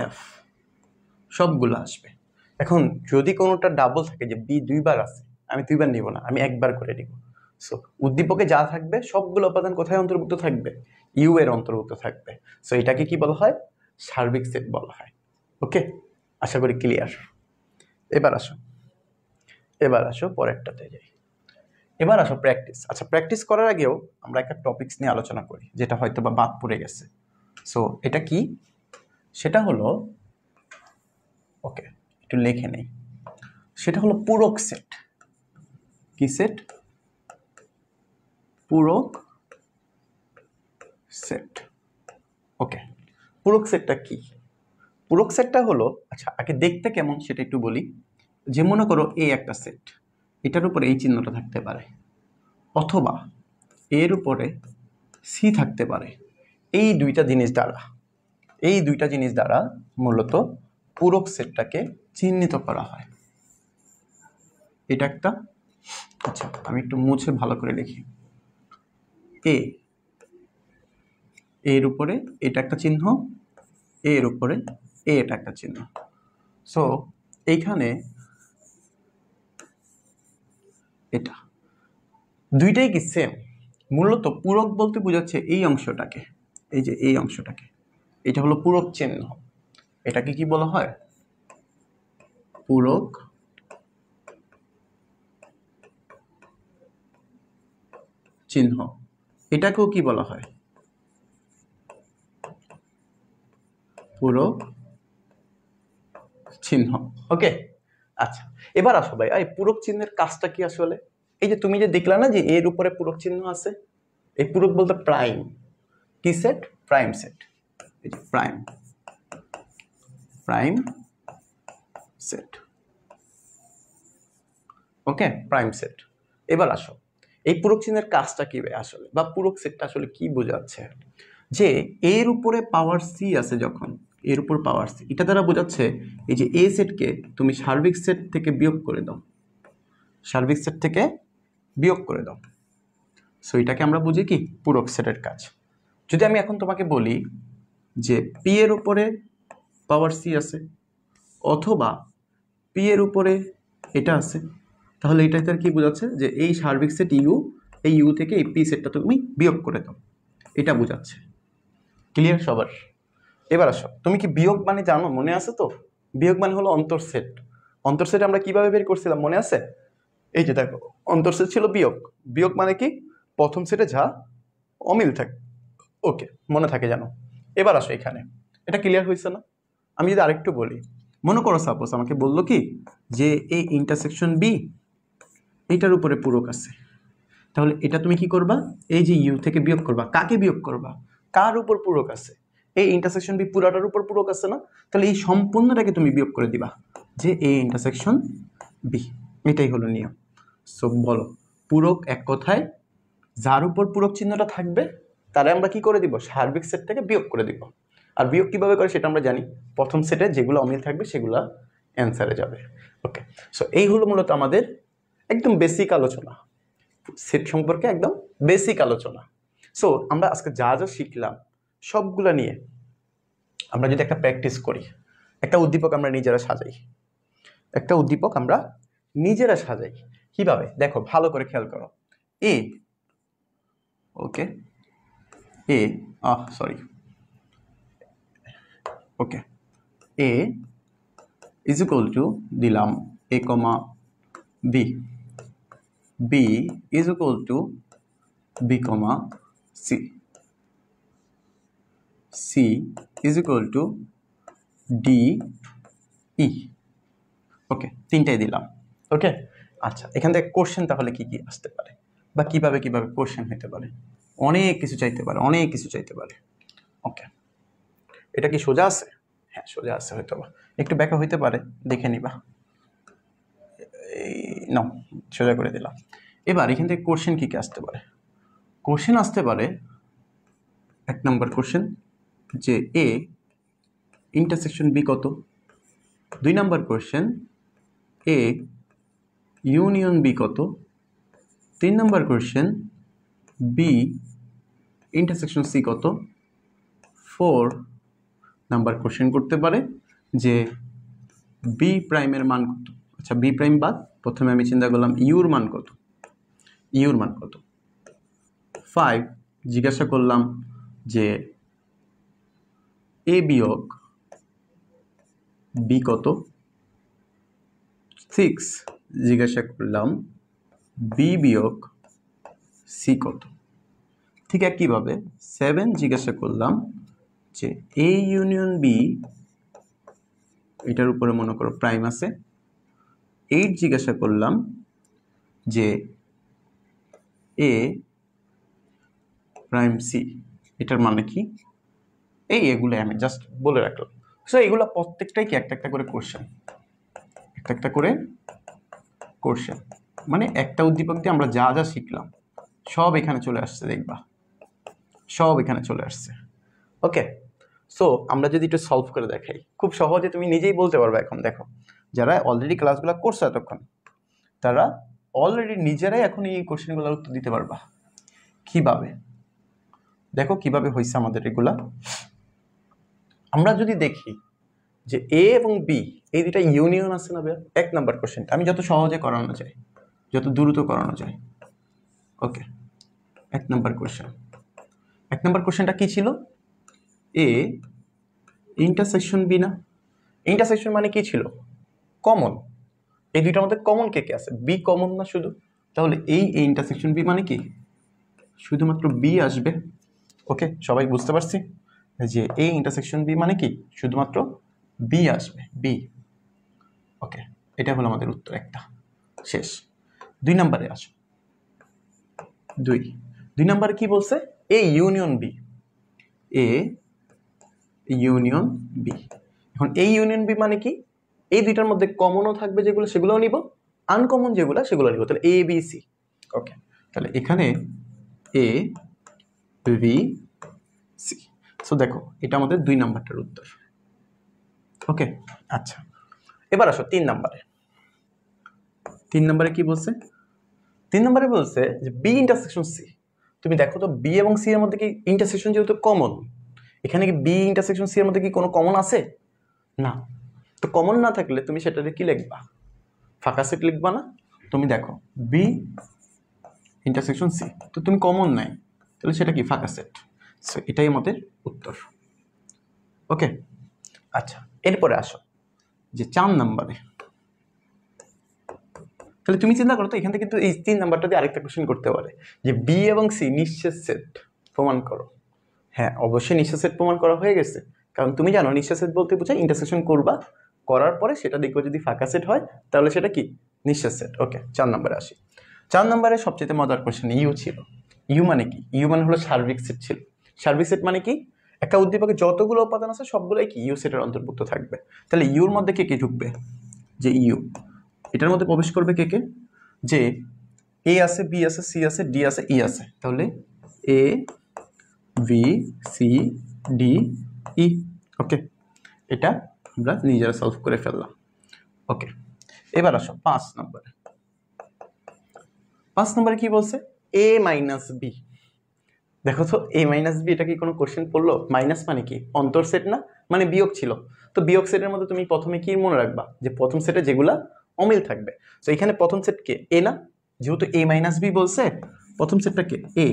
F সবগুলো আসবে। এখন যদি কোনোটা ডাবল থাকে, যে বি দুইবার আছে, আমি দুইবার নিব না, আমি একবার করে নিব। সো উদ্দীপকে যা থাকবে সবগুলো উপাদান কোথায় অন্তর্ভুক্ত থাকবে, ইউ এর অন্তর্ভুক্ত থাকবে। সো এটাকে কি বলা হয়, সার্বিক সেট বলা হয়। ওকে, আশা করি ক্লিয়ার। এবার আসো পরেরটাতে যাই। এবার আসো প্র্যাকটিস। আচ্ছা, প্র্যাকটিস করার আগেও আমরা একটা টপিকস নিয়ে আলোচনা করি, যেটা হয়তো বা বাদ পড়ে গেছে। সো এটা কি, সেটা হলো, ওকে একটু লিখে নেই, সেটা হলো পূরক সেট। কি সেট, পূরক সেট। ওকে, পূরক সেটটা কি, পূরক সেটটা হলো, আচ্ছা আগে দেখতে কেমন সেটা একটু বলি। যে মনে করো এ একটা সেট, এটার উপরে এই চিহ্নটা থাকতে পারে, অথবা এর উপরে সি থাকতে পারে। এই দুইটা জিনিস দ্বারা মূলত পূরক সেটটাকে চিহ্নিত করা হয়। এটা একটা, আচ্ছা আমি একটু মুছে ভালো করে লিখি। এর উপরে এটা একটা চিহ্ন, এর উপরে এটা একটা চিহ্ন। সো এইখানে এটা দুইটাই কি সেম। মূলত পূরক বলতে বোঝাচ্ছে এই অংশটাকে, এই যে এই অংশটাকে, এটা হলো পূরক চিহ্ন। এটাকে কি বলা হয়, পূরক চিহ্ন। এটাকেও কি বলা হয়, পূরক চিহ্ন। ওকে, আচ্ছা এবার আসো ভাই, এই পূরক চিহ্নের কাজটা কি আসলে। এই যে তুমি যে দেখলা না যে এর উপরে পূরক চিহ্ন আছে, এই পূরক বলতে প্রাইম। কি সেট, প্রাইম সেট। এই যে প্রাইম সেট। ওকে, প্রাইম সেট। এবার আসো, এই পূরক চিহ্নের কাজটা কি আসলে, বা পূরক সেটটা আসলে কি বোঝাচ্ছে। যে এর উপরে পাওয়ার সি আছে, যখন এর উপর পাওয়ার সি, এটা দ্বারা বোঝাচ্ছে এই যে এ সেটকে তুমি সার্বিক সেট থেকে বিয়োগ করে দাও, সার্বিক সেট থেকে বিয়োগ করে দাও। সো এটাকে আমরা বুঝি কি, পূরক সেটের কাজ। যদি আমি এখন তোমাকে বলি যে পি এর উপরে পাওয়ার সি আছে, অথবা পি এর উপরে এটা আছে, তাহলে এটা তার কি বোঝাচ্ছে যে এই সার্বিক সেট ইউ, এই ইউ থেকে এই পি সেটটা তুমি বিয়োগ করে দাও, এটা বোঝাচ্ছে। ক্লিয়ার সবার। এবার আসো, তুমি কি বিয়োগ মানে জানো, মনে আছে তো। বিয়োগ মানে হলো অন্তর সেট। অন্তর সেট আমরা কিভাবে বের করছিলাম মনে আছে, এই যে দেখো অন্তর সেট ছিল বিয়োগ। বিয়োগ মানে কি, প্রথম সেটে যা অমিল থাকে। ওকে, মনে থাকে জানো। এবার আসো এখানে, এটা ক্লিয়ার হয়েছে না। আমি যদি আরেকটু বলি, মনে করো সাপোজ আমাকে বললো কি যে এই ইন্টারসেকশন বি, এইটার উপরে পূরক আছে, তাহলে এটা তুমি কি করবা, এই যে ইউ থেকে বিয়োগ করবা, কাকে বিয়োগ করবা, কার উপর পূরক আছে, এই ইন্টারসেকশন বি পুরাটার উপর পূরক আছে না, তাহলে এই সম্পূর্ণটাকে তুমি বিয়োগ করে দিবা, যে এই ইন্টারসেকশন বি। এটাই হলো নিয়ম। সো বলো, পূরক এক কথায় যার উপর পূরক চিহ্নটা থাকবে তারে আমরা কি করে দিব, সার্বিক সেট থেকে বিয়োগ করে দিব। আর বিয়োগ কিভাবে করে সেটা আমরা জানি, প্রথম সেটে যেগুলো অমিল থাকবে সেগুলো অ্যান্সারে যাবে। ওকে, সো এই হলো মূলত আমাদের একদম বেসিক আলোচনা, সেট সম্পর্কে একদম বেসিক আলোচনা। সো আমরা আজকে যা যা শিখলাম সবগুলা নিয়ে আমরা যদি একটা প্র্যাকটিস করি, একটা উদ্দীপক আমরা নিজেরা সাজাই, কিভাবে দেখো, ভালো করে খেয়াল করো। A, okay, A sorry, okay, A is equal to দিলাম A comma B, B is equal to B comma C, C is equal to D E. Okay, তিনটাই দিলাম। ওকে, আচ্ছা, এখান থেকে কোশ্চেন তাহলে কি কি আসতে পারে বা কিভাবে কিভাবে কোশ্চেন হতে পারে? অনেক কিছু চাইতে পারে, অনেক কিছু চাইতে পারে। ওকে, এটা কি সোজা আছে? হ্যাঁ, সোজা আছে, হয়তো বা একটু ব্যাখ্যা হইতে পারে, দেখে নিবা। না, সোজা করে দিলাম। এবার এখান থেকে কোশ্চেন কি কি আসতে পারে? কোশ্চেন আসতে পারে, 1 নম্বর কোশ্চেন যে এ ইন্টারসেকশন বি কত। 2 নম্বর কোশ্চেন এ ইউনিয়ন বি কত। 3 নম্বর কোশ্চেন বি ইন্টারসেকশন সি কত। 4 নাম্বার কোশ্চেন করতে পারে যে বি প্রাইমের মান কত। আচ্ছা, বি প্রাইম বাদ, প্রথমে আমি চিন্তা করলাম ইউর মান কত, ইউর মান কত। 5 জিজ্ঞাসা করলাম যে এ বিয়োগ বি কত। 6 জিজ্ঞাসা করলাম বি বিয়োগ সি কত। ঠিক একইভাবে 7 জিজ্ঞাসা করলাম যে এ ইউনিয়ন বি, এটার উপরে মনে করো প্রাইম আছে। 8 জিজ্ঞাসা করলাম যে এ প্রাইম সি, এটার মানে কি। এগুলো আমি জাস্ট বলে রাখলাম। সো এগুলো প্রত্যেকটাই কি একটা একটা করে কোশ্চেন, একটা একটা করে কোশ্চেন, মানে একটা উদ্দীপক দিয়ে আমরা যা যা শিখলাম সব এখানে চলে আসছে, দেখবা সব এখানে চলে আসছে। ওকে, সো আমরা যদি একটু সলভ করে দেখাই, খুব সহজে তুমি নিজেই বলতে পারবে। এখন দেখো, যারা অলরেডি ক্লাসগুলো করছে এতক্ষণ, তারা অলরেডি নিজেরাই এখন এই কোশ্চেনগুলোর উত্তর দিতে পারবা। কিভাবে দেখো, কিভাবে হয়েছে আমাদের এগুলা। আমরা যদি দেখি যে এ এবং বি এই দুটা ইউনিয়ন আছে না ভাইয়া, 1 নাম্বার কোশ্চেনটা আমি যত সহজে করানো যায়, যত দ্রুত করানো যায়। ওকে, 1 নাম্বার কোশ্চেন, 1 নাম্বার কোশ্চেনটা কি ছিল? এ ইন্টারসেকশন বি না। ইন্টারসেকশন মানে কি ছিল? কমন। এই দুইটার মধ্যে কমন কে কে আছে? বি কমন না শুধু, তাহলে এই ইন্টারসেকশন বি মানে কি? শুধুমাত্র বি আসবে। ওকে, সবাই বুঝতে পারছি যে এই ইন্টারসেকশন বি মানে কি? শুধুমাত্র বি আসবে, বি। ওকে, এটা হলো আমাদের উত্তর একটা, শেষ। 2 নম্বরে আসো। 2 নম্বরে কি বলছে? A union B, A union B. এখন এই ইউনিয়ন বি মানে কি? এই দুইটার মধ্যে কমনও থাকবে যেগুলো, সেগুলোও নিব, আনকমন যেগুলো সেগুলো নিব। তাহলে এ বি সি। ওকে, তাহলে এখানে এ বি সি। সো দেখো, এটা আমাদের 2 নাম্বারটার উত্তর। ওকে, আচ্ছা, এবার আসো 3 নাম্বারে। 3 নাম্বারে কি বলছে? 3 নাম্বারে বলছে যে বি ইন্টারসেকশন সি। তুমি দেখো তো, বি এবং সি এর মধ্যে কি ইন্টারসেকশন যেহেতু কমন, এখানে কি বি ইন্টারসেকশন সি এর মধ্যে কি কোনো কমন আছে? না। তো কমন না থাকলে তুমি সেটাতে কি লিখবা? ফাঁকা সেট লিখবা না? তুমি দেখো বি ইন্টারসেকশন সি, তো তুমি কমন নাই, তাহলে সেটা কি? ফাঁকা সেট। সো এটাই আমাদের উত্তর। ওকে, আচ্ছা, এরপরে আসো যে 4 নাম্বারে। তাহলে তুমি চিন্তা করো তো, এখান থেকে কিন্তু এই 3 নাম্বারটা দিয়ে আরেকটা কোশ্চেন করতে পারে যে বি এবং সি নিঃশেষ সেট প্রমাণ করো। হ্যাঁ, অবশ্যই নিঃশেষ সেট প্রমাণ করা হয়ে গেছে, কারণ তুমি জানো নিঃশেষ সেট বলতে বোঝায় ইন্টারসেকশন করবা, করার পরে সেটা দেখবো যদি ফাঁকা সেট হয় তাহলে সেটা কি? নিঃশেষ সেট। ওকে, 4 নম্বরে আসি। 4 নম্বরে সবচেয়ে মজার কোশ্চেন ইউ ছিল। ইউ মানে কি? ইউ মানে হলো সার্বিক সেট ছিল। সার্বিক সেট মানে কি? একটা উদ্দীপকে যতগুলো উপাদান আছে সবগুলোই কি ইউ সেটের অন্তর্ভুক্ত থাকবে। তাহলে ইউর মধ্যে কে কে ঢুকবে? যে ইউ, এটার মধ্যে প্রবেশ করবে কে কে? যে এ আছে, বি আছে, সি আছে, ডি আছে, ই আছে। তাহলে A B C D E. ওকে, এটা আমরা নিজেরা সলভ করে ফেললাম। ওকে, এবার আসো 5 নম্বরে। 5 নম্বরে কি বলছে? এ মাইনাস বি। দেখো তো, এ মাইনাস বি, এটা কি কোনো কোশ্চেন পড়লো? মাইনাস মানে কি? অন্তর সেট না, মানে বিয়োগ ছিল। তো বিয়োগ সেটের মধ্যে তুমি প্রথমে কি মনে রাখবা? যে প্রথম সেটে যেগুলা অমিল থাকবে। তো এখানে প্রথম সেট কে? এ না? যেহেতু এ মাইনাস বি বলছে, প্রথম সেটটা কে? এ।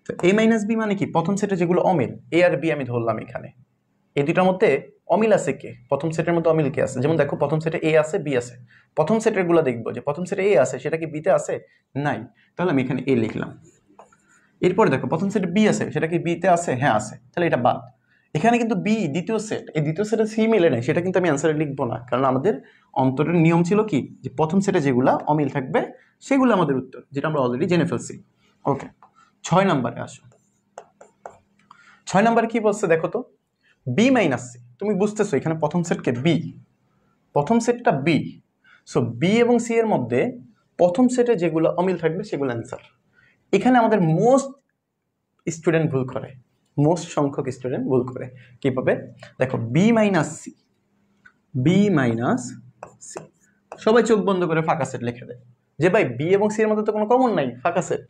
তো এ মাইনাস বি মানে কি, প্রথম সেটে যেগুলো অমিল, এ আর বি আমি ধরলাম এখানে, এই দুটার মধ্যে অমিল আছে কে, প্রথম সেটের মধ্যে অমিল কে আছে, যেমন দেখো প্রথম সেটে এ আছে বি আছে, প্রথম সেটের গুলো দেখবো যে প্রথম সেটে এ আছে সেটা কি বিতে আছে, নাই, তাহলে আমি এখানে এ লিখলাম। এরপরে দেখো প্রথম সেটে বি আছে সেটা কি বিতে আছে, হ্যাঁ আছে, তাহলে এটা বাদ। এখানে কিন্তু বি দ্বিতীয় সেট, এই দ্বিতীয় সেটে সি মিলে নাই, সেটা কিন্তু আমি অ্যান্সারে লিখবো না, কারণ আমাদের অন্তরের নিয়ম ছিল কি যে প্রথম সেটে যেগুলা অমিল থাকবে সেগুলো আমাদের উত্তর, যেটা আমরা অলরেডি জেনে ফেলছি। ওকে, 6 নম্বরে আসো। 6 নম্বরে কি বলছে দেখো তো, বি মাইনাস সি, তুমি বুঝতেছো এখানে প্রথম সেটকে বি, প্রথম সেটটা বি, সো বি এবং সি এর মধ্যে প্রথম সেটে যেগুলো অমিল থাকবে সেগুলো অ্যান্সার। এখানে আমাদের মোস্ট স্টুডেন্ট ভুল করে, মোস্ট সংখ্যক স্টুডেন্ট ভুল করে। কিভাবে দেখো, B minus C, B minus C, সবাই চোখ বন্ধ করে ফাঁকা সেট লিখে দেয় যে ভাই বি এবং সি এর মধ্যে তো কোনো কমন নাই, ফাঁকা সেট।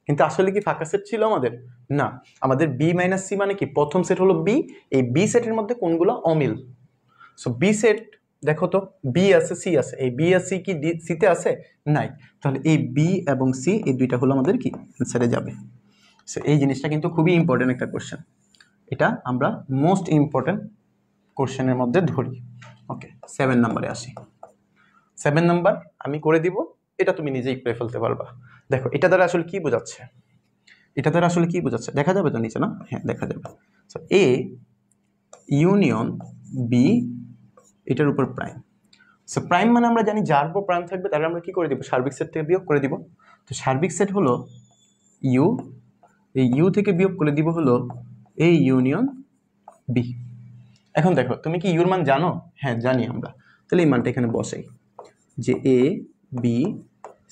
কিন্তু আসলে কি ফাঁকা সেট ছিল আমাদের? না, আমাদের বি মাইনাস সি মানে কি, প্রথম সেট হলো বি, এই বি সেটের মধ্যে কোনগুলো অমিল। সো বি সেট দেখো তো, বি আছে সি আছে, এই বি আর সি কি সিতে আছে, নাই, তাহলে এই বি এবং সি এই দুইটা হলো আমাদের কি অ্যান্সারে যাবে। সো এই জিনিসটা কিন্তু খুবই ইম্পর্টেন্ট একটা কোশ্চেন, এটা আমরা মোস্ট ইম্পর্টেন্ট কোশ্চেনের মধ্যে ধরি। ওকে, 7 নম্বরে আসি। 7 নাম্বার আমি করে দিব, এটা তুমি নিজেই করে ফেলতে পারবা। দেখো এটা দ্বারা আসলে কি বোঝাচ্ছে, এটা দ্বারা আসলে কি বোঝাচ্ছে, দেখা যাবে তো নিচে না, হ্যাঁ দেখা যাবে। সো এ ইউনিয়ন বি, এটার উপর প্রাইম। সো প্রাইম মানে আমরা জানি যার উপর প্রাইম থাকবে তাহলে আমরা কি করে দিব, সার্বিক সেট থেকে বিয়োগ করে দিব। তো সার্বিক সেট হলো ইউ, এই ইউ থেকে বিয়োগ করে দিব হলো এ ইউনিয়ন বি। এখন দেখো তুমি কি ইউর মান জানো, হ্যাঁ জানি আমরা, তাহলে এই মানটা এখানে বসাই যে A B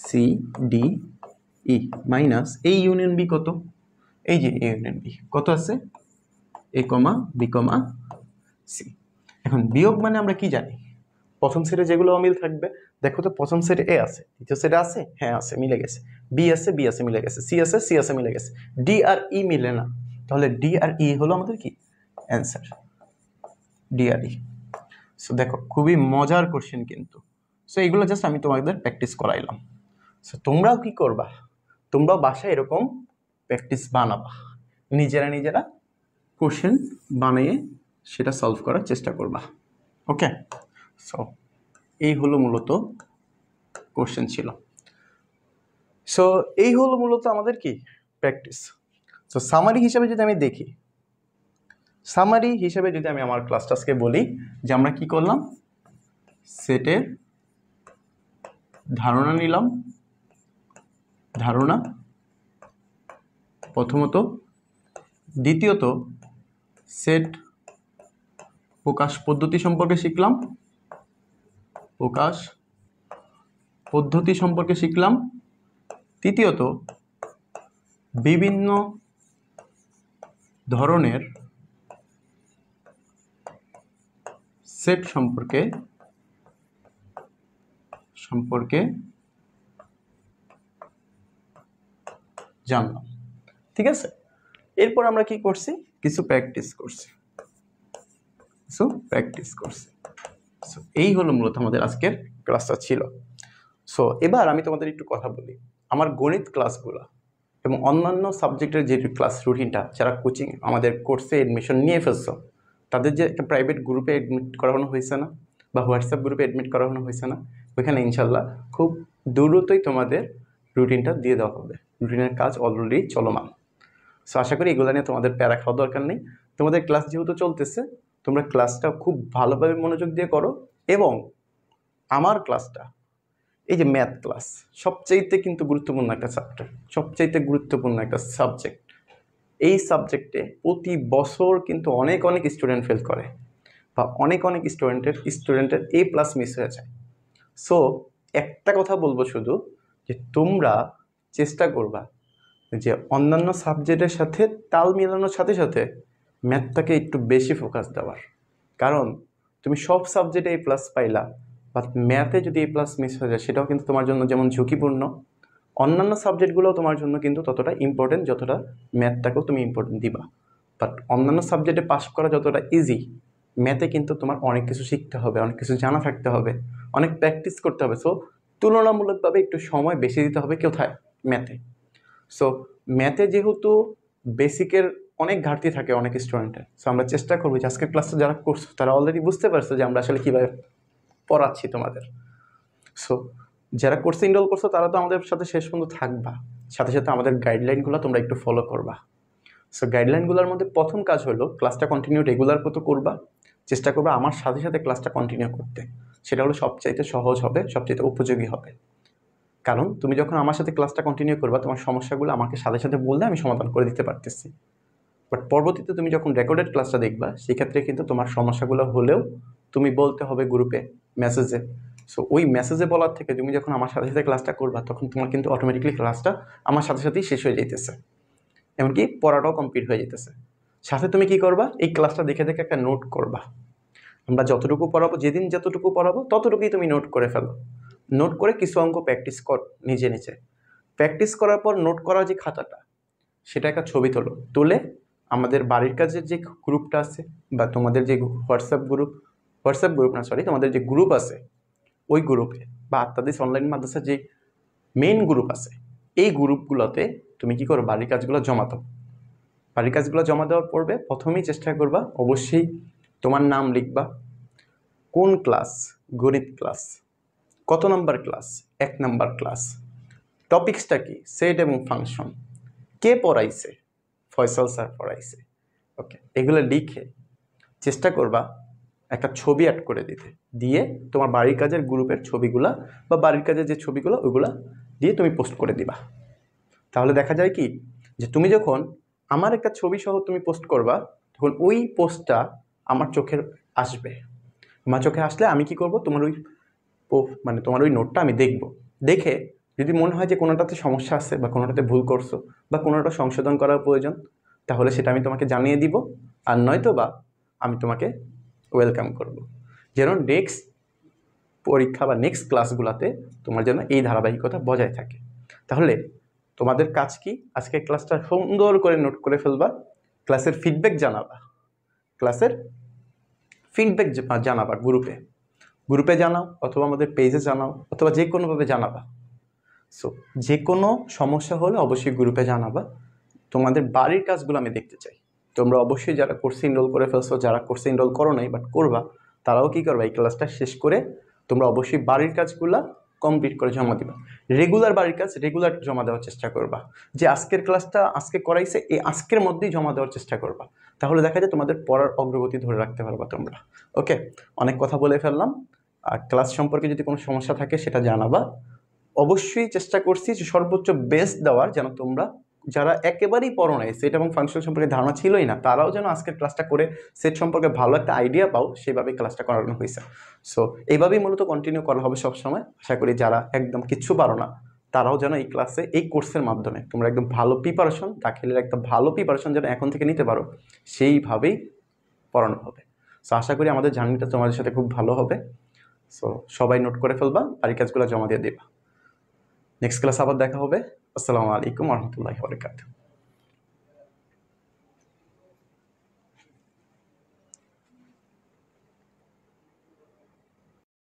C D E minus A union B কত, এই যে এ ইউনিয়ন বি কত আছে, এ কমা বি কমা সি। এখন বিয়োগ মানে আমরা কি জানি, প্রথম সেটে যেগুলো অমিল থাকবে, দেখো তো প্রথম সেটে এ আছে, দ্বিতীয় সেটে আছে, হ্যাঁ আছে, মিলে গেছে, বি আছে বি আছে মিলে গেছে, সি আছে সি আছে মিলে গেছে, ডি আর ই মিলে না, তাহলে ডি আর ই হলো আমাদের কি অ্যান্সার, ডি আর ই। সো দেখো খুবই মজার কোশ্চেন কিন্তু, সো এইগুলো জাস্ট আমি তোমাদের প্র্যাকটিস করাইলাম। সো তোমরাও কি করবা, তোমরাও বাসায় এরকম প্র্যাকটিস বানাবা, নিজেরা নিজেরা কোশ্চেন বানিয়ে সেটা সলভ করার চেষ্টা করবা। ওকে, সো এই হলো মূলত কোশ্চেন ছিল। সো এই হলো মূলত আমাদের কি প্র্যাকটিস। সো সামারি হিসাবে যদি আমি দেখি, সামারি হিসেবে যদি আমি আমার ক্লাসটাকে বলি যে আমরা কি করলাম, সেটের ধারণা নিলাম, ধারণা প্রথমত, দ্বিতীয়ত সেট প্রকাশ পদ্ধতি সম্পর্কে শিখলাম, প্রকাশ পদ্ধতি সম্পর্কে শিখলাম, তৃতীয়ত বিভিন্ন ধরনের সেট সম্পর্কে জানলাম। ঠিক আছে, এরপর আমরা কি করছি, কিছু প্র্যাকটিস করছি। সো এই হলো মূলত আমাদের আজকের ক্লাসটা ছিল। সো এবার আমি তোমাদের একটু কথা বলি, আমার গণিত ক্লাসগুলো এবং অন্যান্য সাবজেক্টের যে ক্লাস রুটিনটা, যারা কোচিং আমাদের কোর্সে এডমিশন নিয়ে ফেলছো তাদের যে একটা প্রাইভেট গ্রুপে এডমিট করানো হয়েছে না, বা হোয়াটসঅ্যাপ গ্রুপে এডমিট করানো হয়েছে না, ওইখানে ইনশাল্লাহ খুব দ্রুতই তোমাদের রুটিনটা দিয়ে দেওয়া হবে, রুটিনের কাজ অলরেডি চলমান। সো আশা করি এগুলো নিয়ে তোমাদের প্যারা খাওয়া দরকার নেই, তোমাদের ক্লাস যেহেতু চলতেছে তোমরা ক্লাসটা খুব ভালোভাবে মনোযোগ দিয়ে করো। এবং আমার ক্লাসটা, এই যে ম্যাথ ক্লাস সবচাইতে কিন্তু গুরুত্বপূর্ণ একটা চ্যাপ্টার, সবচাইতে গুরুত্বপূর্ণ একটা সাবজেক্ট। এই সাবজেক্টে প্রতি বছর কিন্তু অনেক অনেক স্টুডেন্ট ফেল করে, বা অনেক অনেক স্টুডেন্টের এ প্লাস মিস হয়ে যায়। সো একটা কথা বলবো শুধু, যে তোমরা চেষ্টা করবা যে অন্যান্য সাবজেক্টের সাথে তাল মেলানোর সাথে সাথে ম্যাথটাকে একটু বেশি ফোকাস দেওয়ার। কারণ তুমি সব সাবজেক্টে এ প্লাস পাইলা, বাট ম্যাথে যদি এ প্লাস মিস হয়ে যায় সেটাও কিন্তু তোমার জন্য যেমন ঝুঁকিপূর্ণ, অন্যান্য সাবজেক্টগুলোও তোমার জন্য কিন্তু ততটা ইম্পর্টেন্ট যতটা ম্যাথটাকেও তুমি ইম্পর্টেন্ট দিবা। বাট অন্যান্য সাবজেক্টে পাস করা যতটা ইজি, ম্যাথে কিন্তু তোমার অনেক কিছু শিখতে হবে, অনেক কিছু জানা থাকতে হবে, অনেক প্র্যাকটিস করতে হবে। সো তুলনামূলকভাবে একটু সময় বেশি দিতে হবে কোথায়, ম্যাথে। সো ম্যাথে যেহেতু বেসিকের অনেক ঘাটতি থাকে অনেক স্টুডেন্টের। সো আমরা চেষ্টা করবো যে আজকের ক্লাসটা যারা করছো তারা অলরেডি বুঝতে পারছো যে আমরা আসলে কীভাবে পড়াচ্ছি তোমাদের। সো যারা কোর্সে এনরোল করছো তারা তো আমাদের সাথে শেষ পর্যন্ত থাকবা, সাথে সাথে আমাদের গাইডলাইনগুলো তোমরা একটু ফলো করবা। সো গাইডলাইনগুলোর মধ্যে প্রথম কাজ হলো ক্লাসটা কন্টিনিউ রেগুলার মতো করবা, চেষ্টা করবা আমার সাথে সাথে ক্লাসটা কন্টিনিউ করতে। সেটা হলো সবচাইতে সহজ হবে, সবচাইতে উপযোগী হবে। কারণ তুমি যখন আমার সাথে ক্লাসটা কন্টিনিউ করবা তোমার সমস্যাগুলো আমাকে সাথে সাথে বললে আমি সমাধান করে দিতে পারতেছি। বাট পরবর্তীতে তুমি যখন রেকর্ডেড ক্লাসটা দেখবা সেক্ষেত্রে কিন্তু তোমার সমস্যাগুলো হলেও তুমি বলতে হবে গ্রুপে, মেসেজে। সো ওই মেসেজে বলার থেকে তুমি যখন আমার সাথে সাথে ক্লাসটা করবা তখন তোমার কিন্তু অটোমেটিকলি ক্লাসটা আমার সাথে সাথেই শেষ হয়ে যাইতেছে, এমনকি পড়াটাও কমপ্লিট হয়ে যেতেছে। সাথে তুমি কি করবা, এই ক্লাসটা দেখে দেখে একটা নোট করবা। আমরা যতটুকু পড়াবো, যেদিন যতটুকু পড়াবো ততটুকুই তুমি নোট করে ফেলো। নোট করে কিছু অঙ্ক প্র্যাকটিস কর নিজে নিজে। প্র্যাকটিস করার পর নোট করা যে খাতাটা সেটা একটা ছবি তোলো, তুলে আমাদের বাড়ির কাজের যে গ্রুপটা আছে বা তোমাদের যে হোয়াটসঅ্যাপ গ্রুপ না সরি তোমাদের যে গ্রুপ আছে ওই গ্রুপে বা আত্মাদিস অনলাইন মাদ্রাসার যে মেইন গ্রুপ আছে এই গ্রুপগুলোতে তুমি কি করো বাড়ির কাজগুলো জমা দাও। বাড়ির কাজগুলো জমা দেওয়ার পূর্বে প্রথমেই চেষ্টা করবা অবশ্যই তোমার নাম লিখবা, কোন ক্লাস, গণিত ক্লাস, কত নাম্বার ক্লাস, 1 নাম্বার ক্লাস, টপিক্সটা কি, সেট এবং ফাংশন, কে পড়াইছে, ফয়সাল স্যার পড়াইছে। ওকে, এগুলো লিখে চেষ্টা করবা একটা ছবি অ্যাড করে দিতে, দিয়ে তোমার বাড়ির কাজের গ্রুপের ছবিগুলা বা বাড়ির কাজের যে ছবিগুলো ওইগুলা দিয়ে তুমি পোস্ট করে দিবা। তাহলে দেখা যায় কি যে তুমি যখন আমার একটা ছবি সহ তুমি পোস্ট করবা তখন ওই পোস্টটা আমার চোখে আসবে। আমার চোখে আসলে আমি কি করব, তোমার ওই তোমার ওই নোটটা আমি দেখব। দেখে যদি মনে হয় যে কোনোটাতে সমস্যা আছে বা কোনোটাতে ভুল করছো বা কোনোটা সংশোধন করার প্রয়োজন তাহলে সেটা আমি তোমাকে জানিয়ে দিব, আর নয়তো বা আমি তোমাকে ওয়েলকাম করব, যেন নেক্সট পরীক্ষা বা নেক্সট ক্লাসগুলোতে তোমার যেন এই ধারাবাহিকতা বজায় থাকে। তাহলে তোমাদের কাজ কি, আজকে ক্লাসটা সুন্দর করে নোট করে ফেলবা, ক্লাসের ফিডব্যাক জানাবা, ক্লাসের ফিডব্যাক জানাবা গ্রুপে জানাও অথবা আমাদের পেজে জানাও অথবা যে কোনোভাবে জানাবা। সো যে কোনো সমস্যা হলে অবশ্যই গ্রুপে জানাবা। তোমাদের বাড়ির কাজগুলো আমি দেখতে চাই। তোমরা অবশ্যই যারা কোর্সে এনরোল করে ফেলছো, যারা কোর্সে এনরোল করো নাই বাট করবা, তারাও কি করবা এই ক্লাসটা শেষ করে তোমরা অবশ্যই বাড়ির কাজগুলা কমপ্লিট করে জমা দিবা। রেগুলার বাড়ির কাজ রেগুলার জমা দেওয়ার চেষ্টা করবা, যে আজকের ক্লাসটা আজকে করাইছে এই আজকের মধ্যেই জমা দেওয়ার চেষ্টা করবা। তাহলে দেখা যায় তোমাদের পড়ার অগ্রগতি ধরে রাখতে পারবা তোমরা। ওকে, অনেক কথা বলে ফেললাম। আর ক্লাস সম্পর্কে যদি কোনো সমস্যা থাকে সেটা জানাবা। অবশ্যই চেষ্টা করছি যে সর্বোচ্চ বেস্ট দেওয়ার, যেন তোমরা যারা একেবারেই পড়ো নাই সেট এবং ফাংশন সম্পর্কে ধারণা ছিলই না তারাও যেন আজকের ক্লাসটা করে সেট সম্পর্কে ভালো একটা আইডিয়া পাও, সেভাবেই ক্লাসটা করানো হয়েছে। সো এইভাবেই মূলত কন্টিনিউ করা হবে সবসময়। আশা করি যারা একদম কিচ্ছু পারো না তারাও যেন এই ক্লাসে এই কোর্সের মাধ্যমে তোমরা একদম ভালো প্রিপারেশন, দাখিলের একটা ভালো প্রিপারেশন যেন এখন থেকে নিতে পারো সেইভাবেই পড়ানো হবে। সো আশা করি আমাদের জার্নিটা তোমাদের সাথে খুব ভালো হবে। সো সবাই নোট করে ফেলবা, বাড়ির কাজগুলো জমা দিয়ে দিবা। নেক্সট ক্লাস আবার দেখা হবে। আসসালামু আলাইকুম ওয়া রাহমাতুল্লাহি ওয়া বারাকাতুহু।